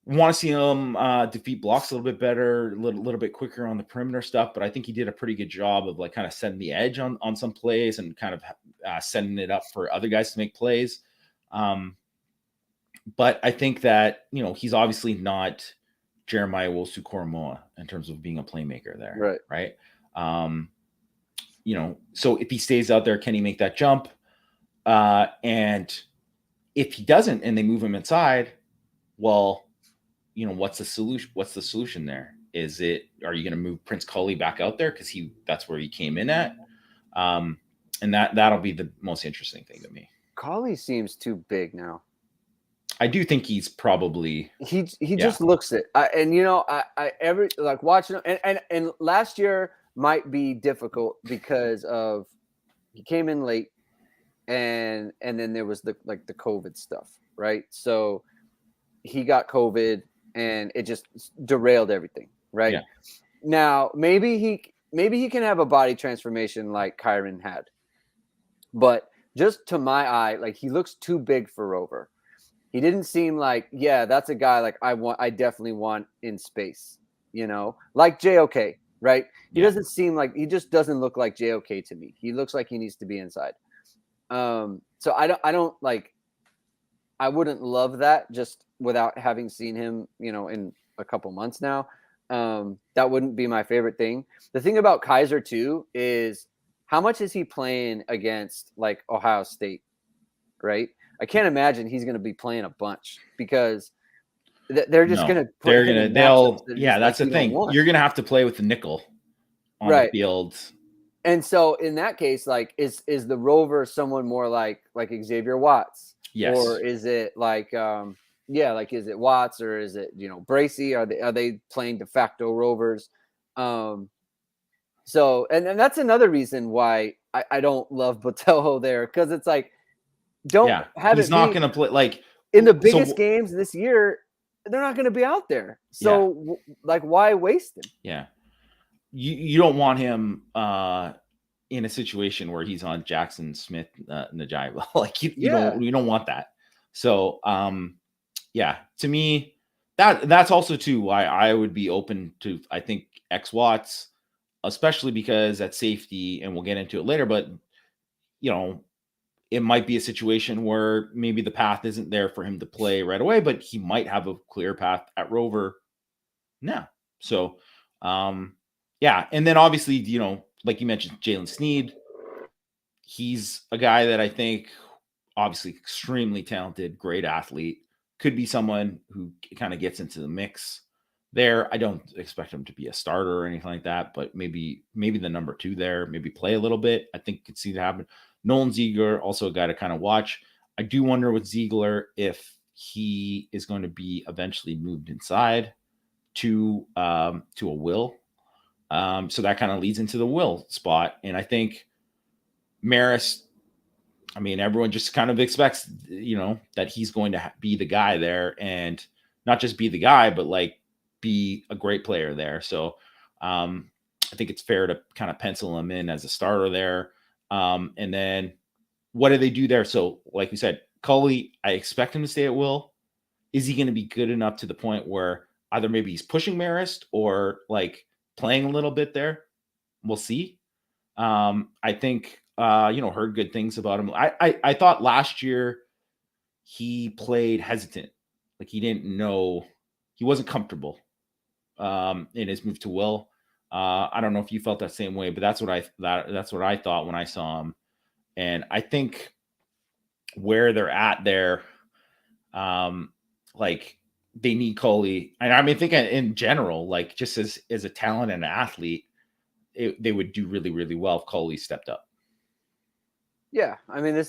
Speaker 1: want to see him defeat blocks a little bit better, a little bit quicker on the perimeter stuff. But I think he did a pretty good job of like kind of setting the edge on some plays and kind of setting it up for other guys to make plays. But I think that, he's obviously not Jeremiah Owusu-Koramoah in terms of being a playmaker there. Right. So if he stays out there, can he make that jump? And if he doesn't, and they move him inside, well, what's the solution? What's the solution there? Are you going to move Prince Culley back out there? Cause that's where he came in at. And that'll be the most interesting thing to me.
Speaker 2: Culley seems too big now.
Speaker 1: I do think he's probably
Speaker 2: He just looks it. And you know, I every like watching him, and last year might be difficult because of he came in late, and then there was the COVID stuff, right? So he got COVID, and it just derailed everything, right?
Speaker 1: Yeah.
Speaker 2: Now maybe he can have a body transformation like Kyron had, but just to my eye, like he looks too big for Rover. He didn't seem like, yeah, that's a guy like I definitely want in space, you know, like JOK, right? He
Speaker 1: Yeah.
Speaker 2: doesn't seem like, he just doesn't look like JOK to me. He looks like he needs to be inside. So I don't like, I wouldn't love that just without having seen him, you know, in a couple months now. That wouldn't be my favorite thing. The thing about Kaiser too is how much is he playing against like Ohio State, right? I can't imagine he's going to be playing a bunch because they're just going to put him in matchups that are just
Speaker 1: that's the
Speaker 2: you don't
Speaker 1: thing.
Speaker 2: want.
Speaker 1: You're going to have to play with the nickel on the
Speaker 2: Right.
Speaker 1: field.
Speaker 2: And so in that case, like, is the Rover someone more like Xavier Watts?
Speaker 1: Yes.
Speaker 2: Or is it like, like, is it Watts or is it, you know, Bracey? Are they playing de facto Rovers? So, and that's another reason why I don't love Botelho there. Cause it's like, don't have
Speaker 1: he's
Speaker 2: it
Speaker 1: not
Speaker 2: be
Speaker 1: going to play like
Speaker 2: in the biggest games this year. They're not going to be out there. So like, why waste him?
Speaker 1: Yeah. You don't want him in a situation where he's on Jackson Smith Najaiba. Like you don't want that. So to me, that's also too why I would be open to, I think, X Watts, especially because at safety, and we'll get into it later, but you know, it might be a situation where maybe the path isn't there for him to play right away, but he might have a clear path at Rover now. So and then obviously, you know, like you mentioned, Jalen Sneed, he's a guy that I think obviously extremely talented, great athlete, could be someone who kind of gets into the mix there. I don't expect him to be a starter or anything like that, but maybe the number 2 there, maybe play a little bit. I think could see that happen. Nolan Ziegler, also a guy to kind of watch. I do wonder with Ziegler if he is going to be eventually moved inside to a Will. So that kind of leads into the Will spot. And I think Maris, I mean, everyone just kind of expects, you know, that he's going to be the guy there, and not just be the guy, but like be a great player there. So I think it's fair to kind of pencil him in as a starter there. And then what do they do there? So like we said, Culley, I expect him to stay at Will. Is he going to be good enough to the point where either maybe he's pushing Marist or like playing a little bit there? We'll see. I think, heard good things about him. I thought last year he played hesitant. Like he didn't know, he wasn't comfortable in his move to Will. I don't know if you felt that same way, but that's what I thought when I saw him. And I think where they're at there, like they need Coley. And I mean, I think in general, like just as a talent and an athlete, they would do really, really well if Coley stepped up.
Speaker 2: Yeah. I mean,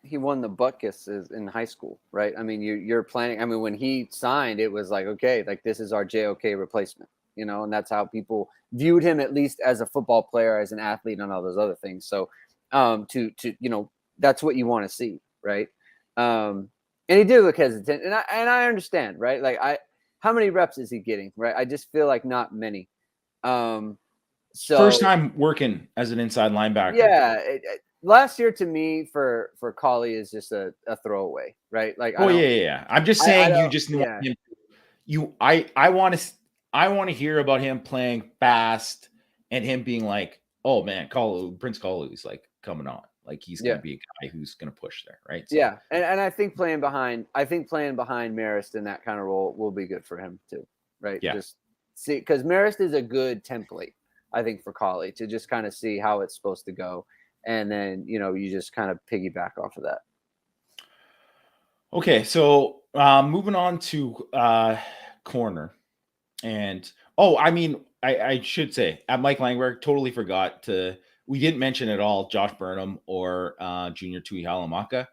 Speaker 2: he won the Butkus in high school, right? I mean, you're planning. I mean, when he signed, it was like, okay, like this is our JOK replacement, you know, and that's how people viewed him, at least as a football player, as an athlete, and all those other things. So, to you know, that's what you want to see, right? And he did look hesitant, and I understand, right? Like how many reps is he getting, right? I just feel like not many. So
Speaker 1: first time working as an inside linebacker.
Speaker 2: Yeah. Last year to me for Collie is just a throwaway, right? Like,
Speaker 1: yeah. I'm just saying you just want him. I want to hear about him playing fast and him being like, oh man, Prince Coley's like coming on. Like he's going to be a guy who's going to push there, right?
Speaker 2: So, yeah, and I think playing behind Marist in that kind of role will be good for him too, right?
Speaker 1: Yeah.
Speaker 2: Just see, because Marist is a good template, I think, for Collie to just kind of see how it's supposed to go. And then, you know, you just kind of piggyback off of that.
Speaker 1: Okay, so moving on to corner. And, I mean, I should say, at Mike Langberg, totally forgot we didn't mention at all Josh Burnham or Junior Tuihalamaka.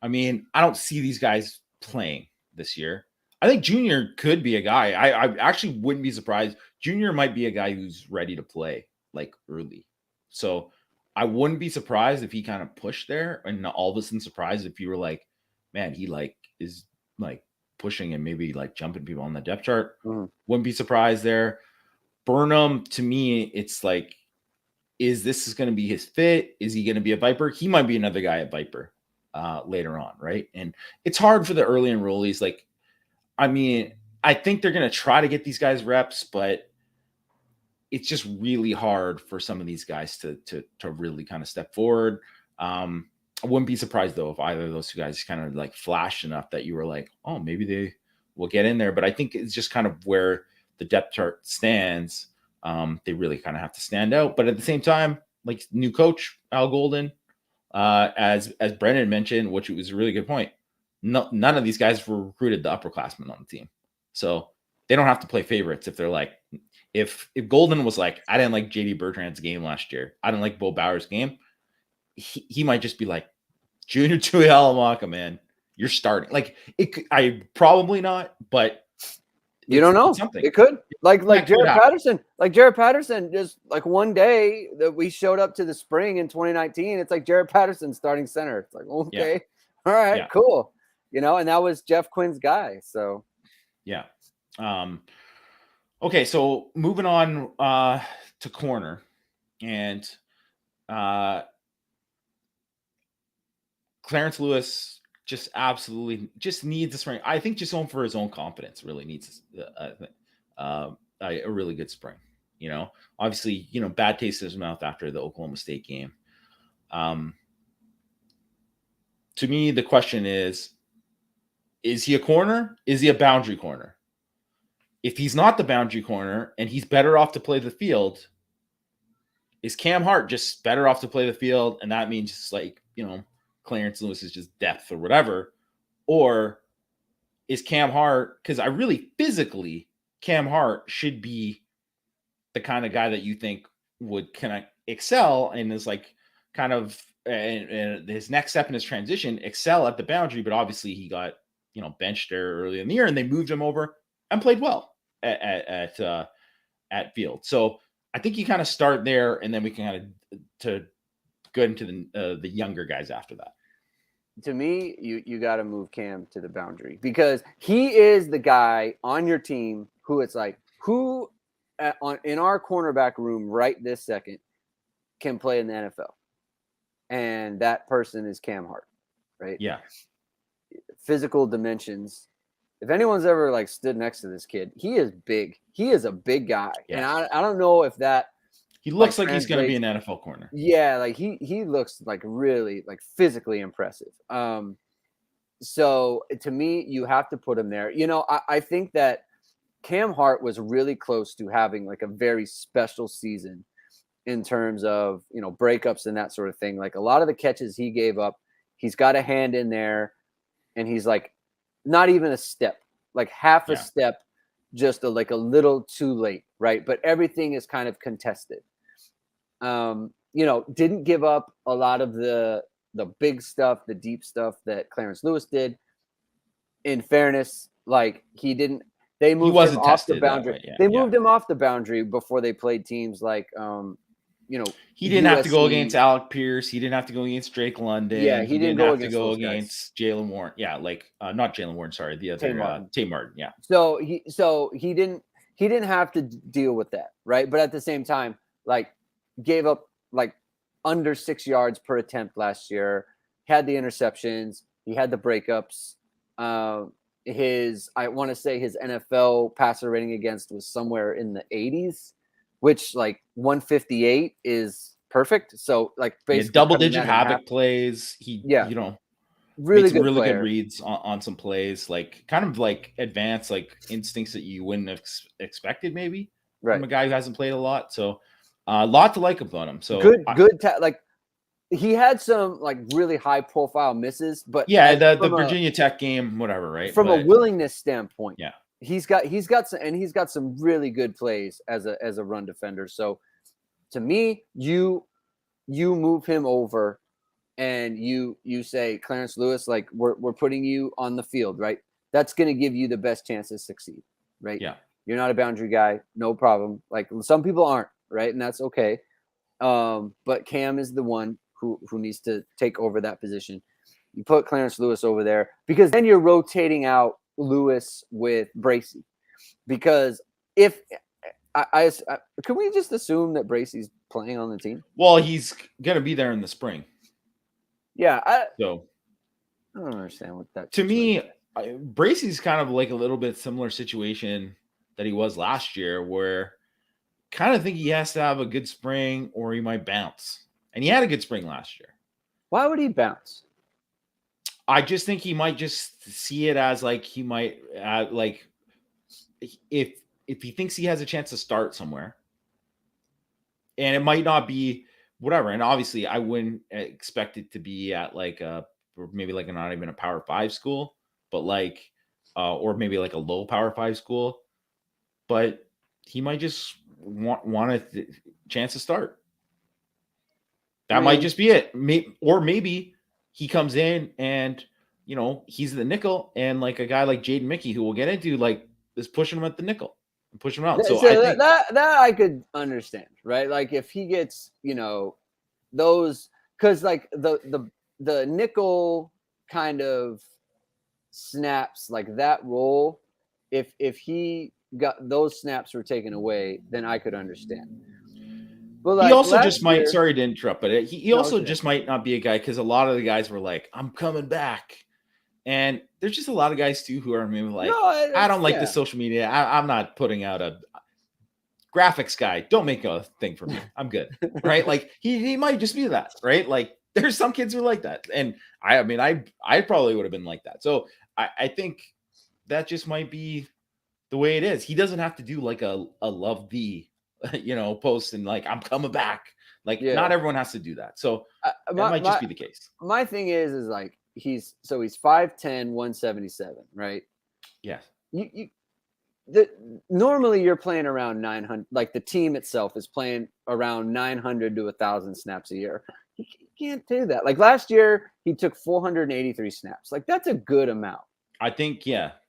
Speaker 1: I mean, I don't see these guys playing this year. I think Junior could be a guy. I actually wouldn't be surprised. Junior might be a guy who's ready to play like early. So I wouldn't be surprised if he kind of pushed there, and all of a sudden surprised if you were like, man, he like is like pushing and maybe like jumping people on the depth chart. Wouldn't be surprised there. Burnham, to me, it's like, is this going to be his fit? Is he going to be a Vyper? He might be another guy at Vyper later on, right? And it's hard for the early enrollees. Like, I mean, I think they're going to try to get these guys reps, but it's just really hard for some of these guys to really kind of step forward. I wouldn't be surprised though if either of those two guys kind of like flashed enough that you were like, oh, maybe they will get in there. But I think it's just kind of where the depth chart stands. They really kind of have to stand out. But at the same time, like new coach Al Golden, as Brendan mentioned, which was a really good point. None of these guys were recruited the upperclassmen on the team, so they don't have to play favorites. If they're like, if Golden was like, I didn't like JD Bertrand's game last year, I didn't like Bo Bauer's game, he might just be like, Junior Tuihalamaka, man, you're starting. Like I probably not, but
Speaker 2: you don't know. It could like Jarrett Patterson. Like Jarrett Patterson, just like one day that we showed up to the spring in 2019, it's like Jarrett Patterson starting center. It's like, okay, all right, cool. And that was Jeff Quinn's guy. So,
Speaker 1: yeah. Okay, so moving on to corner, and Clarence Lewis just absolutely just needs a spring. I think just for his own confidence, really needs a really good spring. Obviously, bad taste in his mouth after the Oklahoma State game. To me, the question is he a corner? Is he a boundary corner? If he's not the boundary corner and he's better off to play the field, is Cam Hart just better off to play the field? And that means just like, Clarence Lewis is just depth or whatever. Or is Cam Hart, because Cam Hart should be the kind of guy that you think would kind of excel and is like kind of and his next step in his transition, excel at the boundary. But obviously he got, benched there early in the year and they moved him over and played well at field. So I think you kind of start there and then we can kind of to go into the younger guys after that.
Speaker 2: To me, you got to move Cam to the boundary because he is the guy on your team who it's like, in our cornerback room right this second can play in the NFL. And that person is Cam Hart, right?
Speaker 1: Yeah.
Speaker 2: Physical dimensions. If anyone's ever like stood next to this kid, he is big. He is a big guy. Yeah. And I don't know if that
Speaker 1: he looks like he's going to be an NFL corner.
Speaker 2: Yeah, like he looks like really like physically impressive. So to me, you have to put him there. I think that Cam Hart was really close to having like a very special season in terms of, breakups and that sort of thing. Like a lot of the catches he gave up, he's got a hand in there and he's like not even a step, like half a step, just like a little too late. Right. But everything is kind of contested. Didn't give up a lot of the big stuff, the deep stuff that Clarence Lewis did. In fairness, like they moved him off the boundary. They moved him off the boundary before they played teams like,
Speaker 1: he didn't have to go against Alec Pierce. He didn't have to go against Drake London.
Speaker 2: Yeah, he didn't have to
Speaker 1: go against Jalen Warren. Yeah, like not Jalen Warren. Sorry, the other Tay Martin. Yeah.
Speaker 2: So he didn't have to deal with that, right? But at the same time, like gave up like under 6 yards per attempt last year. Had the interceptions. He had the breakups. I want to say his NFL passer rating against was somewhere in the 80s. Which like 158 is perfect. So like basically
Speaker 1: double-digit havoc plays. Really good reads on some plays, like kind of like advanced like instincts that you wouldn't have expected maybe from a guy who hasn't played a lot. So a lot to like about him. So
Speaker 2: like he had some like really high profile misses, but
Speaker 1: the Virginia Tech game, whatever, right?
Speaker 2: From a willingness standpoint,
Speaker 1: yeah.
Speaker 2: He's got some really good plays as a run defender. So to me, you move him over and you say, Clarence Lewis, like we're putting you on the field, right? That's going to give you the best chance to succeed, right?
Speaker 1: Yeah.
Speaker 2: You're not a boundary guy, no problem. Like some people aren't, right? And that's okay. But Cam is the one who needs to take over that position. You put Clarence Lewis over there because then you're rotating out Lewis with Bracey. Because if I can we just assume that Bracey's playing on the team?
Speaker 1: Well, he's gonna be there in the spring.
Speaker 2: Yeah, I
Speaker 1: So
Speaker 2: don't understand what that.
Speaker 1: To me, Bracey's kind of like a little bit similar situation that he was last year, where kind of think he has to have a good spring or he might bounce. And he had a good spring last year.
Speaker 2: Why would he bounce?
Speaker 1: I just think he might just see it as like he might like if he thinks he has a chance to start somewhere, and it might not be whatever. And obviously, I wouldn't expect it to be at like or maybe like not even a Power 5 school, but like or maybe like a low Power 5 school. But he might just want a chance to start. That might just be it. Or maybe he comes in and he's the nickel, and like a guy like Jaden Mickey, who we'll get into, like is pushing him at the nickel and pushing him out. So I think
Speaker 2: that I could understand, right? Like if he gets those, because like the nickel kind of snaps, like that role, if he got those snaps were taken away, then I could understand.
Speaker 1: But like he also just might. Sorry to interrupt, but he also just might not be a guy, because a lot of the guys were like, "I'm coming back," and there's just a lot of guys too who are maybe like, "I don't like the social media. I'm not putting out a graphics guy. Don't make a thing for me. I'm good." Right? Like he might just be that. Right? Like there's some kids who are like that, and I mean I probably would have been like that. So I think that just might be the way it is. He doesn't have to do like a love thee post and like, "I'm coming back." Like not everyone has to do that. So that might just be the case.
Speaker 2: My thing is like he's 5'10", 177, right?
Speaker 1: Yes.
Speaker 2: Normally you're playing around 900. Like the team itself is playing around 900 to 1,000 snaps a year. You can't do that. Like last year he took 483 snaps. Like that's a good amount.
Speaker 1: I think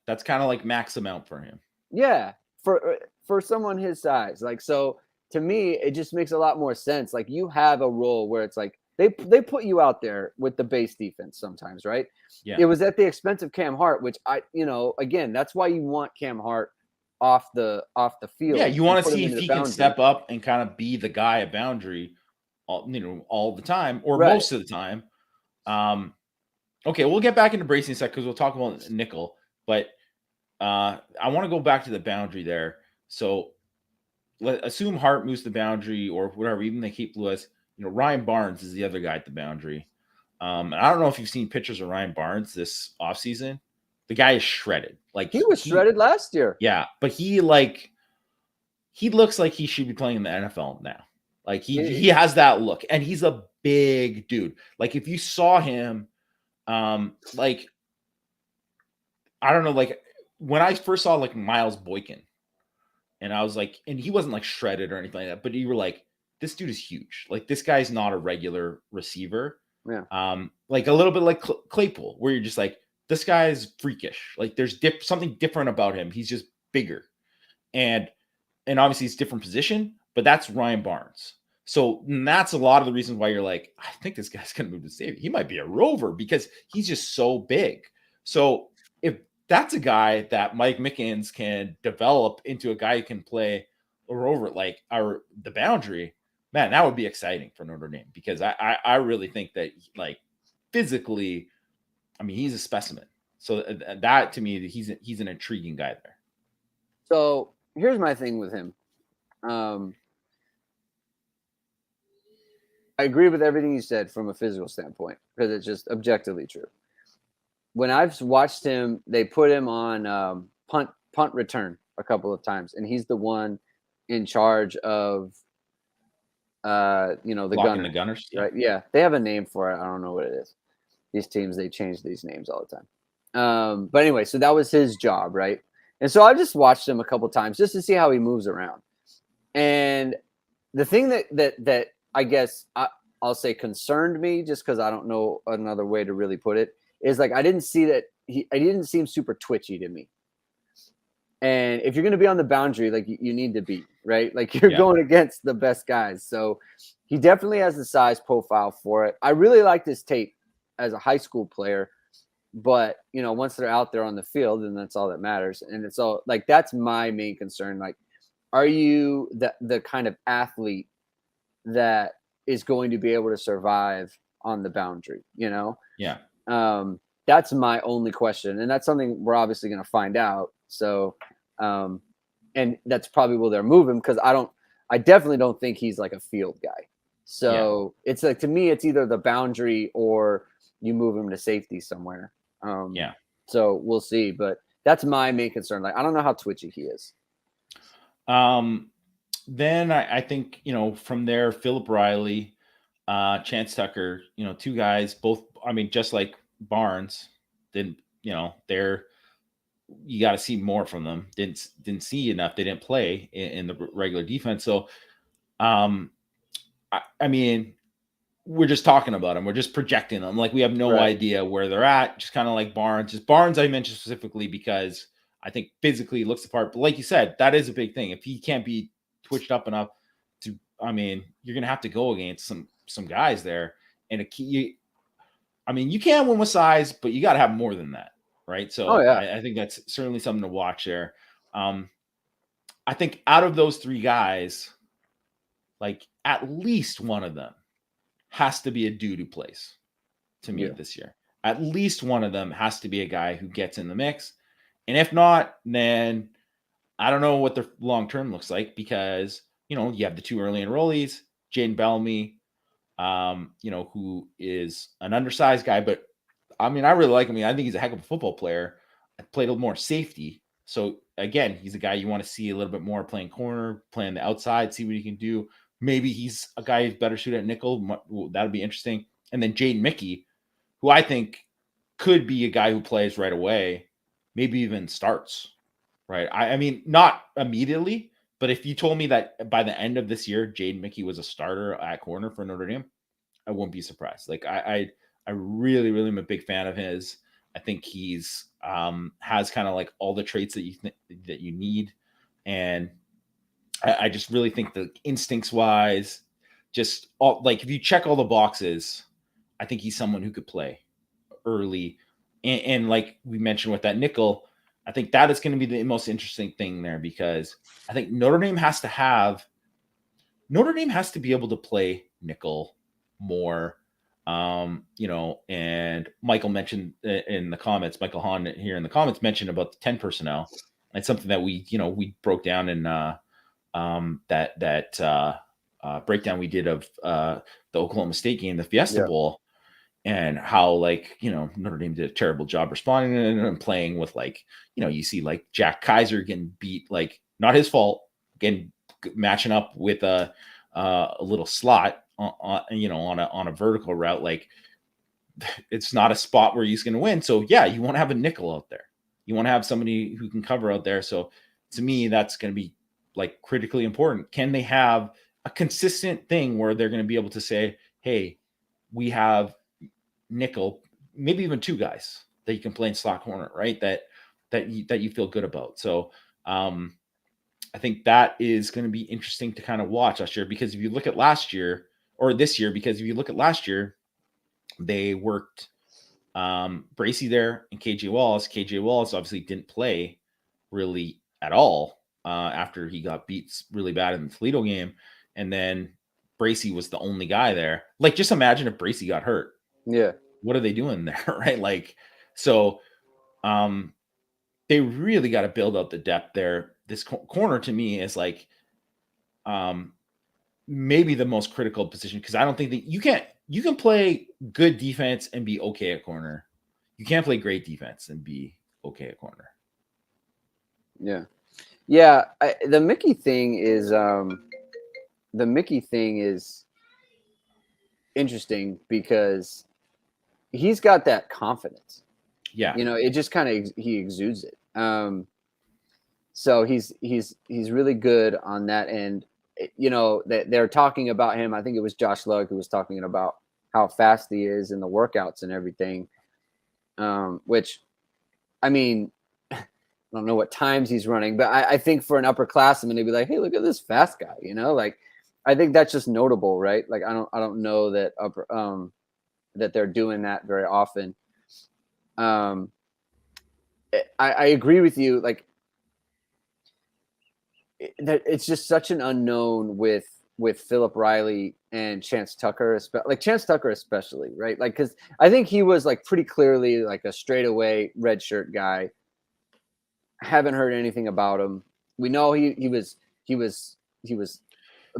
Speaker 1: that's kind of like max amount for him.
Speaker 2: Yeah, for someone his size. Like, so to me, it just makes a lot more sense. Like you have a role where it's like they put you out there with the base defense sometimes, right?
Speaker 1: Yeah.
Speaker 2: It was at the expense of Cam Hart, which again, that's why you want Cam Hart off the field.
Speaker 1: Yeah, you want to see if he can step up and kind of be the guy at boundary all the time, or most of the time. Okay, we'll get back into Bracey in a sec, because we'll talk about nickel, but I want to go back to the boundary there. So assume Hart moves the boundary or whatever, even they keep Lewis. Ryan Barnes is the other guy at the boundary. And I don't know if you've seen pictures of Ryan Barnes this offseason. The guy is shredded. Like
Speaker 2: he was shredded last year.
Speaker 1: Yeah, but he looks like he should be playing in the NFL now. Like he has that look, and he's a big dude. Like if you saw him, like I don't know, like when I first saw like Miles Boykin, and I was like, and he wasn't like shredded or anything like that, but you were like, this dude is huge. Like this guy's not a regular receiver.
Speaker 2: Yeah.
Speaker 1: Like a little bit like Claypool, where you're just like, this guy is freakish. Like there's something different about him. He's just bigger, and obviously it's different position, but that's Ryan Barnes. So that's a lot of the reasons why you're like, I think this guy's going to move to safety. He might be a rover because he's just so big. So if that's a guy that Mike Mickens can develop into a guy who can play a rover, like the boundary, man, that would be exciting for Notre Dame, because I really think that like physically, I mean, he's a specimen. So that to me, he's an intriguing guy there.
Speaker 2: So here's my thing with him. I agree with everything you said from a physical standpoint, because it's just objectively true. When I've watched him, they put him on punt return a couple of times, and he's the one in charge of the
Speaker 1: Blocking the gunners,
Speaker 2: right? Yeah, they have a name for it. I don't know what it is. These teams, they change these names all the time. But anyway, so that was his job, right? And so I just watched him a couple of times just to see how he moves around. And the thing that I guess I'll say concerned me, just because I don't know another way to really put it, is like I didn't see that he didn't seem super twitchy to me. And if you're going to be on the boundary, like you need to be, right? Like you're going against the best guys. So he definitely has the size profile for it. I really liked his tape as a high school player, but once they're out there on the field, and that's all that matters. And it's all like, that's my main concern. Like, are you the kind of athlete that is going to be able to survive on the boundary?
Speaker 1: Yeah.
Speaker 2: That's my only question. And that's something we're obviously going to find out. So, and that's probably where they're moving, because I definitely don't think he's like a field guy. So it's like, to me, it's either the boundary or you move him to safety somewhere. So we'll see, but that's my main concern. Like, I don't know how twitchy he is.
Speaker 1: Then I think, from there, Philip Riley, Chance Tucker, two guys, both, just like Barnes, you got to see more from them. Didn't see enough. They didn't play in the regular defense. So, we're just talking about them. We're just projecting them. Like, we have no idea where they're at. Just kind of like Barnes. Just Barnes I mentioned specifically because I think physically he looks the part. But like you said, that is a big thing. If he can't be twitched up enough to, you're going to have to go against some guys there. And you can win with size, but you got to have more than that. Right. So I think that's certainly something to watch there. I think out of those three guys, like at least one of them has to be a dude who plays to me this year. At least one of them has to be a guy who gets in the mix. And if not, then I don't know what their long-term looks like, because, you have the two early enrollees, Jaden Bellamy, who is an undersized guy, but I really like him. I think he's a heck of a football player. I played a little more safety. So again, he's a guy you want to see a little bit more playing corner, playing the outside, see what he can do. Maybe he's a guy who's better suited at nickel. That would be interesting. And then Jaden Mickey, who I think could be a guy who plays right away, maybe even starts, right? Not immediately, but if you told me that by the end of this year, Jaden Mickey was a starter at corner for Notre Dame, I wouldn't be surprised. Like, I really, really am a big fan of his. I think he's has kind of like all the traits that you need. And I just really think the instincts wise, just all, like, if you check all the boxes, I think he's someone who could play early. And like we mentioned with that nickel, I think that is going to be the most interesting thing there, because I think Notre Dame has to be able to play nickel more. And Michael mentioned in the comments, Michael Hahn here in the comments mentioned about the 10 personnel. It's something that we broke down in that breakdown we did of the Oklahoma State game, the Fiesta Bowl, and how, like, Notre Dame did a terrible job responding and playing with, like, you see like Jack Kaiser getting beat, like, not his fault, again, matching up with a little slot on a vertical route. Like, it's not a spot where he's going to win. So you want to have a nickel out there. You want to have somebody who can cover out there. So to me, that's going to be like critically important. Can they have a consistent thing where they're going to be able to say, hey, we have nickel, maybe even two guys that you can play in slot corner, right? That you feel good about. So I think that is going to be interesting to kind of watch last year, because if you look at last year or this year, because if you look at last year, they worked Bracey there and KJ Wallace. KJ Wallace obviously didn't play really at all after he got beat really bad in the Toledo game. And then Bracey was the only guy there. Like, just imagine if Bracey got hurt.
Speaker 2: Yeah.
Speaker 1: What are they doing there? Right. Like, so they really got to build out the depth there. This corner to me is like maybe the most critical position, because I don't think that you can play good defense and be okay at corner. You can't play great defense and be okay at corner.
Speaker 2: Yeah. Yeah. The Mickey thing is interesting because he's got that confidence.
Speaker 1: Yeah.
Speaker 2: It just kind of, he exudes it. So he's really good on that end. they're talking about him. I think it was Josh Lugg who was talking about how fast he is in the workouts and everything. Which, I mean, I don't know what times he's running, but I think for an upperclassman, they'd be like, "Hey, look at this fast guy," Like, I think that's just notable, right? Like, I don't know that that they're doing that very often. I agree with you. Like, it's just such an unknown with Philip Riley and Chance Tucker, Chance Tucker especially, right? Like, because I think he was like pretty clearly like a straightaway redshirt guy. Haven't heard anything about him. We know he was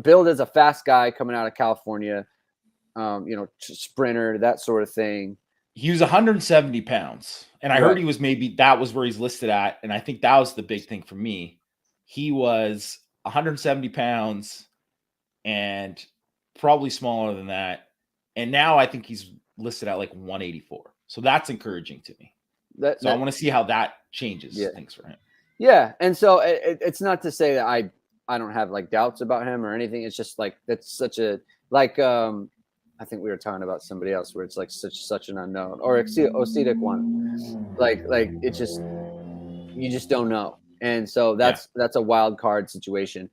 Speaker 2: billed as a fast guy coming out of California, sprinter, that sort of thing.
Speaker 1: He was 170 pounds, and I heard he was that was where he's listed at, and I think that was the big thing for me. He was 170 pounds and probably smaller than that, and now I think he's listed at like 184. So that's encouraging to me. So I want to see how that changes things for him.
Speaker 2: Yeah, and so it's not to say that I don't have like doubts about him or anything. It's just like that's such a I think we were talking about somebody else where it's like such an unknown, or Osidic one. Like it's just you just don't know, and so that's a wild card situation.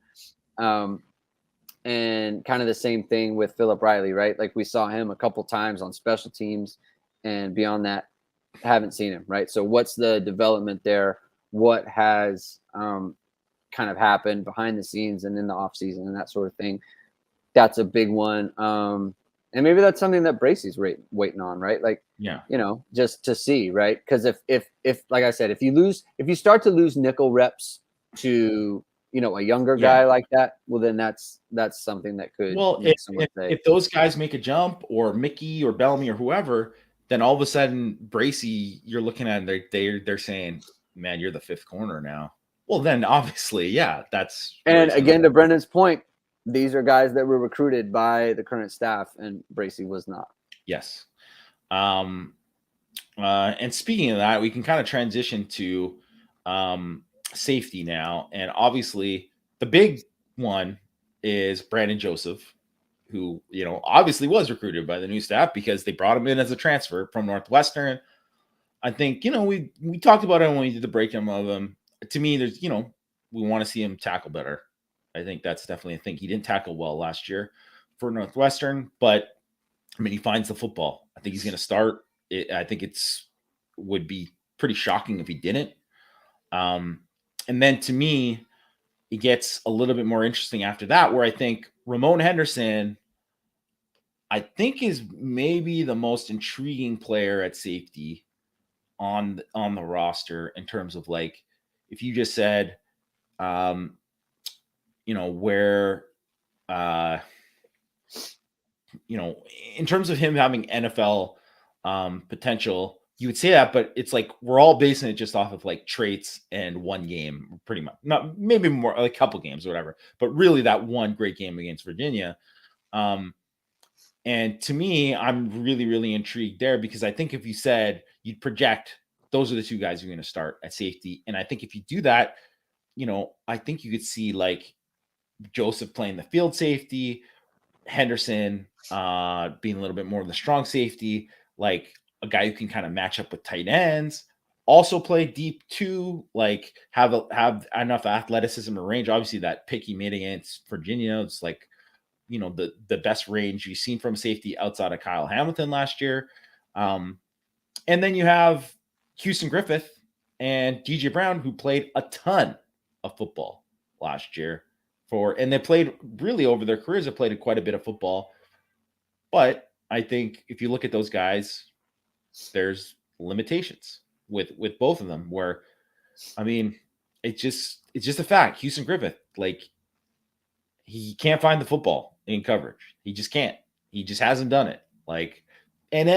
Speaker 2: And kind of the same thing with Philip Riley, right? Like we saw him a couple times on special teams, and beyond that, haven't seen him, right? So what's the development there? What has kind of happened behind the scenes and in the off season and that sort of thing? That's a big one. And maybe that's something that Bracey's waiting on, right? Like, just to see, right? Because if like I said, if you start to lose nickel reps to a younger guy like that, well, then that's something that could.
Speaker 1: Well, if those guys make a jump, or Mickey or Bellamy or whoever, then all of a sudden Bracey, you're looking at they're saying, "Man, you're the fifth corner now." Well, then obviously, that's.
Speaker 2: And again, to Brendan's point, these are guys that were recruited by the current staff, and Bracey was not.
Speaker 1: Yes. And speaking of that, we can kind of transition to safety now. And obviously, the big one is Brandon Joseph, who, obviously was recruited by the new staff because they brought him in as a transfer from Northwestern. I think, we talked about it when we did the breakdown of him. To me, there's, we want to see him tackle better. I think that's definitely a thing. He didn't tackle well last year for Northwestern, but he finds the football. I think he's going to start. I think would be pretty shocking if he didn't. And then to me, it gets a little bit more interesting after that, where I think Ramon Henderson, I think, is maybe the most intriguing player at safety on the roster in terms of, like, if you just said, where, in terms of him having NFL potential, you would say that, but it's like we're all basing it just off of like traits and one game, pretty much. Not maybe more, like a couple games or whatever, but really that one great game against Virginia. And to me, I'm really, really intrigued there, because I think if you said you'd project those are the two guys you're going to start at safety, and I think if you do that, I think you could see like Joseph playing the field safety, Henderson being a little bit more of the strong safety, like a guy who can kind of match up with tight ends, also play deep too, like have enough athleticism or range. Obviously that pick he made against Virginia, it's like, the best range you've seen from safety outside of Kyle Hamilton last year. And then you have Houston Griffith and DJ Brown, who played a ton of football last year and they played really over their careers, have played quite a bit of football. But I think if you look at those guys, there's limitations with both of them, where, it's just a fact. Houston Griffith, like, he can't find the football in coverage. He just can't. He just hasn't done it. Like, and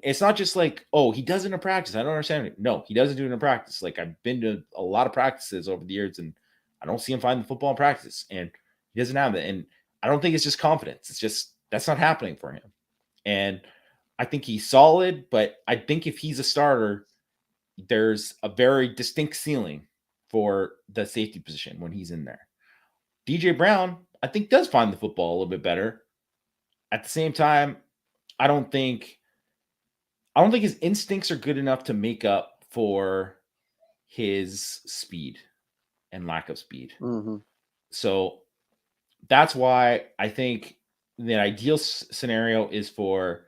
Speaker 1: it's not just like, oh, he does it in practice, I don't understand it. No, he doesn't do it in practice. Like, I've been to a lot of practices over the years, and I don't see him find the football in practice, and he doesn't have it. And I don't think it's just confidence. It's just, that's not happening for him. And I think he's solid, but I think if he's a starter, there's a very distinct ceiling for the safety position when he's in there. DJ Brown, I think does find the football a little bit better. At the same time, I don't think his instincts are good enough to make up for his speed and lack of speed.
Speaker 2: Mm-hmm.
Speaker 1: So that's why I think the ideal scenario is for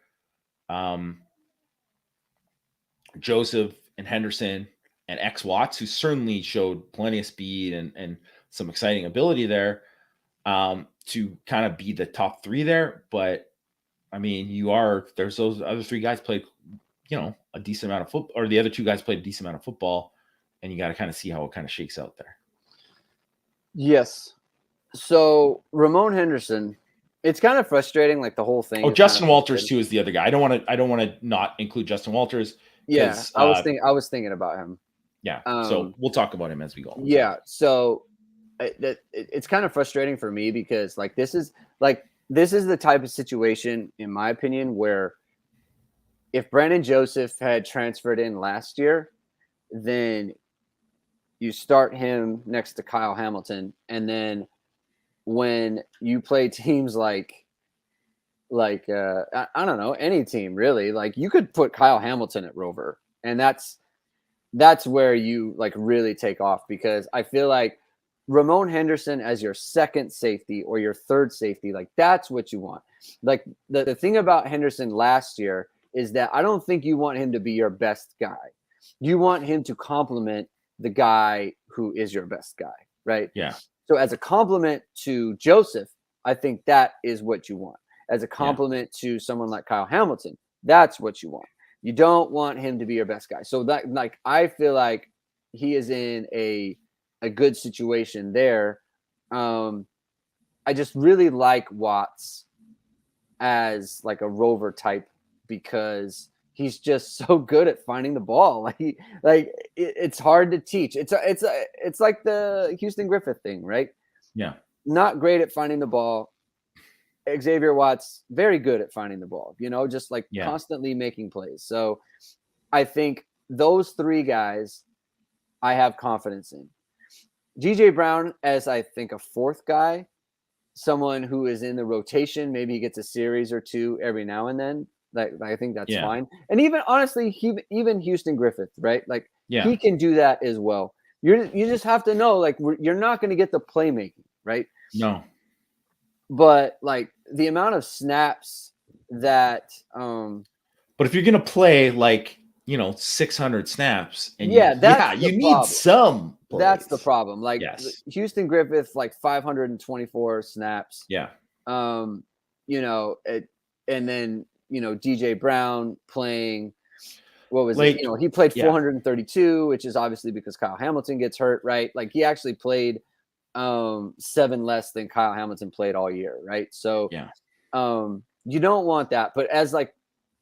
Speaker 1: Joseph and Henderson and X Watts, who certainly showed plenty of speed and some exciting ability there, to kind of be the top three there. But I mean, there's those other three guys played, a decent amount of football, or the other two guys played a decent amount of football, and you got to kind of see how it kind of shakes out there.
Speaker 2: Yes. So Ramon Henderson, it's kind of frustrating, like the whole thing.
Speaker 1: Oh, Justin Walters too is the other guy. I don't want to not include Justin Walters.
Speaker 2: Yeah, I was thinking about him.
Speaker 1: Yeah, so we'll talk about him as we go.
Speaker 2: Yeah, so it's kind of frustrating for me because this is the type of situation, in my opinion, where if Brandon Joseph had transferred in last year, then you start him next to Kyle Hamilton, and then when you play teams like I don't know, any team really, like you could put Kyle Hamilton at Rover, and that's where you really take off, because I feel like Ramon Henderson as your second safety or your third safety, that's what you want. Like the thing about Henderson last year is that I don't think you want him to be your best guy. You want him to complement the guy who is your best guy, right?
Speaker 1: Yeah.
Speaker 2: So as a compliment to Joseph, I think that is what you want. As a compliment to someone like Kyle Hamilton, that's what you want. You don't want him to be your best guy. So that, I feel like he is in a good situation there. I just really like Watts as a Rover type, because he's just so good at finding the ball. It's hard to teach. It's like the Houston Griffith thing, right?
Speaker 1: Yeah.
Speaker 2: Not great at finding the ball. Xavier Watts, very good at finding the ball, just constantly making plays. So I think those three guys I have confidence in. DJ Brown as, I think, a fourth guy, someone who is in the rotation. Maybe he gets a series or two every now and then. I think that's fine. And even honestly, even Houston Griffith, right? He can do that as well. You just have to know, you're not going to get the playmaking, right?
Speaker 1: No.
Speaker 2: But the amount of snaps that
Speaker 1: but if you're going to play 600 snaps, and you need some plays.
Speaker 2: That's the problem. Houston Griffith, 524 snaps.
Speaker 1: Yeah.
Speaker 2: And then DJ Brown playing, what was it? He played 432, which is obviously because Kyle Hamilton gets hurt, right? He actually played 7 less than Kyle Hamilton played all year, right? So you don't want that. But as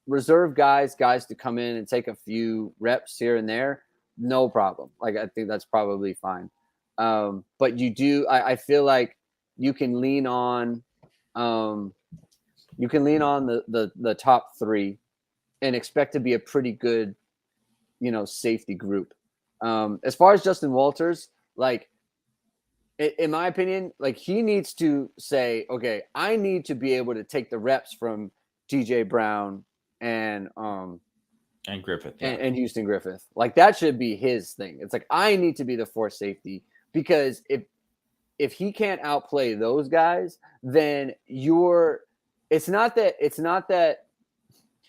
Speaker 2: reserve guys to come in and take a few reps here and there, no problem. I think that's probably fine. But you do, I feel like you can lean on the top three and expect to be a pretty good, safety group. As far as Justin Walters, in my opinion, he needs to say, okay, I need to be able to take the reps from DJ Brown and
Speaker 1: Griffith
Speaker 2: and Houston Griffith. That should be his thing. It's I need to be the fourth safety, because if he can't outplay those guys, then it's not that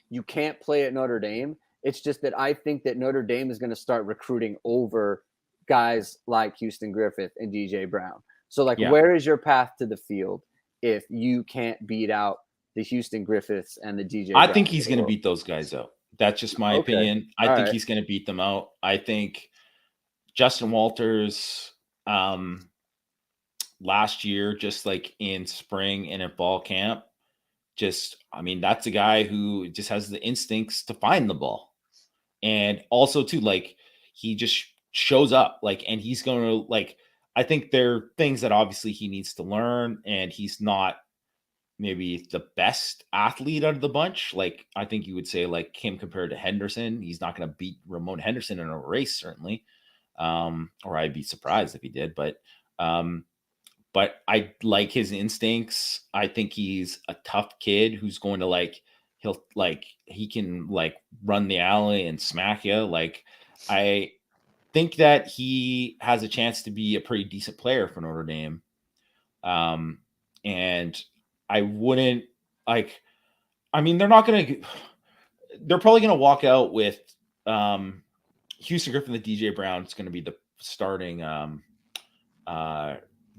Speaker 2: you can't play at Notre Dame. It's just that I think that Notre Dame is going to start recruiting over guys like Houston Griffith and DJ Brown. So where is your path to the field if you can't beat out the Houston Griffiths and the DJ
Speaker 1: I
Speaker 2: Browns?
Speaker 1: think he's going to beat those guys out. That's just my opinion. I think he's going to beat them out. I think Justin Walters last year, just in spring and at fall camp, that's a guy who just has the instincts to find the ball. And also too, he just shows up, and he's going to, I think there are things that obviously he needs to learn, and he's not maybe the best athlete out of the bunch. I think you would say him compared to Henderson, he's not going to beat Ramon Henderson in a race, certainly. Or I'd be surprised if he did, but but I like his instincts. I think he's a tough kid who's going to he can like run the alley and smack you. Like I think that he has a chance to be a pretty decent player for Notre Dame. And I wouldn't like, I mean, they're probably going to walk out with Houston Griffin, the DJ Brown is going to be the starting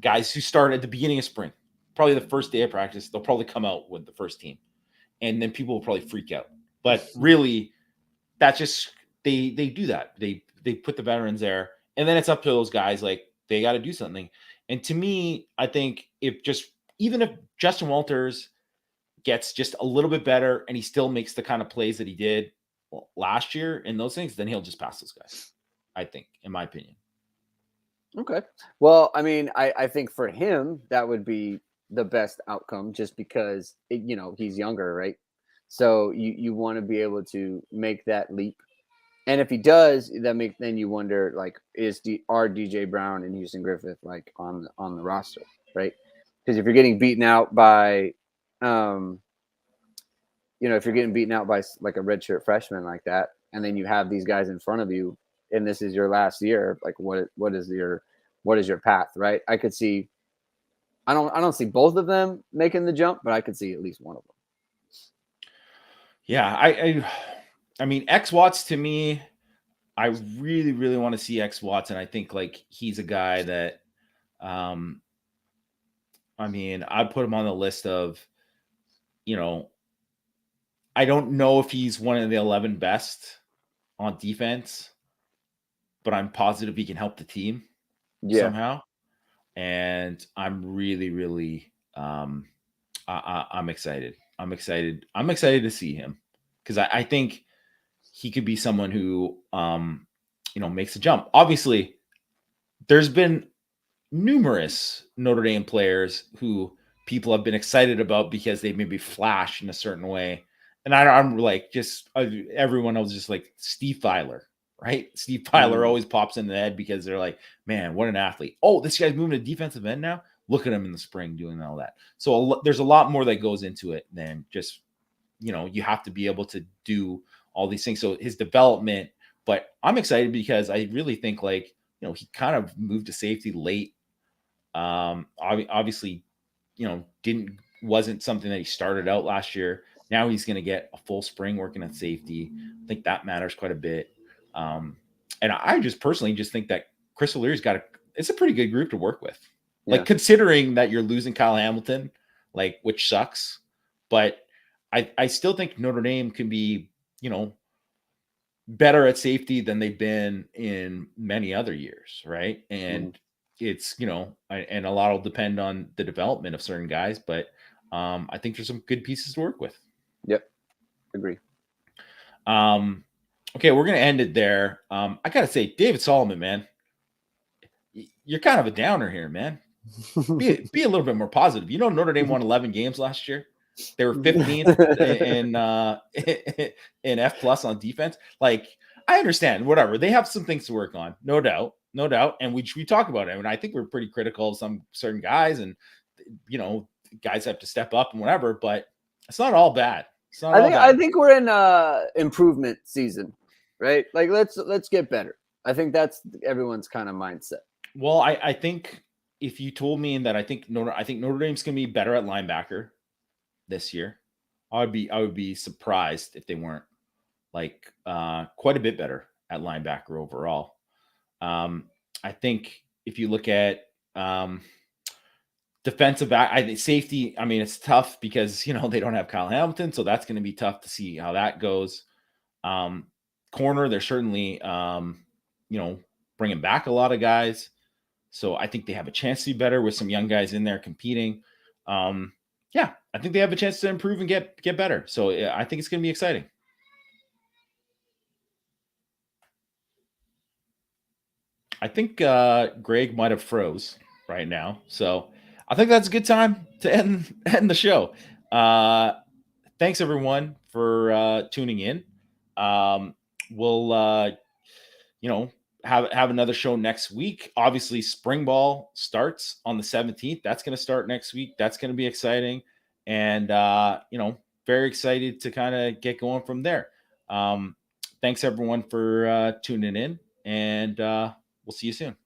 Speaker 1: guys who start at the beginning of spring. Probably the first day of practice, they'll probably come out with the first team. And then people will probably freak out. But really, that's just they do that. They put the veterans there, and then it's up to those guys. Like they got to do something. And to me, I think even if Justin Walters gets just a little bit better and he still makes the kind of plays that he did last year and those things, then he'll just pass those guys. I think, in my opinion.
Speaker 2: Okay. Well, I mean, I think for him that would be the best outcome, just because he's younger, right? So you want to be able to make that leap. And if he does, then you wonder, like, are DJ Brown and Houston Griffith like on the roster, right? Because if you're getting beaten out by, if you're getting beaten out by like a redshirt freshman like that, and then you have these guys in front of you, and this is your last year, like what is your path, right? I could see. I don't see both of them making the jump, but I could see at least one of them.
Speaker 1: Yeah, I mean, X Watts to me, I really, really want to see X Watts, and I think like he's a guy that, I mean, I'd put him on the list of, I don't know if he's one of the 11 best on defense, but I'm positive he can help the team somehow. And I'm really, really, I'm excited. I'm excited to see him because I think he could be someone who, makes a jump. Obviously, there's been numerous Notre Dame players who people have been excited about because they maybe flash in a certain way. And I'm like, everyone else just like Steve Filer, right? Steve Filer always pops in the head because they're like, man, what an athlete. Oh, this guy's moving to defensive end now. Look at him in the spring doing all that. So there's a lot more that goes into it than just, you have to be able to do all these things. So his development, but I'm excited because I really think like, he kind of moved to safety late. Obviously, wasn't something that he started out last year. Now he's going to get a full spring working at safety. I think that matters quite a bit. And I just personally think that Chris O'Leary's it's a pretty good group to work with. Yeah. Like considering that you're losing Kyle Hamilton, like, which sucks, but I still think Notre Dame can be, better at safety than they've been in many other years. Right. And it's, and a lot will depend on the development of certain guys, but I think there's some good pieces to work with.
Speaker 2: Yep. Agree.
Speaker 1: Okay. We're going to end it there. I got to say, David Solomon, man, you're kind of a downer here, man. Be a little bit more positive. Notre Dame won 11 games last year. They were 15th in F plus on defense. Like, I understand, whatever. They have some things to work on, no doubt. And we talk about it. And I think we're pretty critical of some certain guys, and guys have to step up and whatever. But it's not all bad.
Speaker 2: I think we're in improvement season, right? Like let's get better. I think that's everyone's kind of mindset.
Speaker 1: Well, I think if you told me that I think Notre Dame's gonna be better at linebacker this year, I would be surprised if they weren't like quite a bit better at linebacker overall. I think if you look at defensive back, safety, I mean, it's tough because they don't have Kyle Hamilton, so that's going to be tough to see how that goes. Corner, they're certainly bringing back a lot of guys, so I think they have a chance to be better with some young guys in there competing. I think they have a chance to improve and get better. So I think it's going to be exciting. I think Greg might have froze right now. So I think that's a good time to end the show. Thanks everyone for tuning in. We'll have another show next week. Obviously, spring ball starts on the 17th. That's going to start next week. That's going to be exciting. And, very excited to kind of get going from there. Thanks, everyone, for tuning in. And we'll see you soon.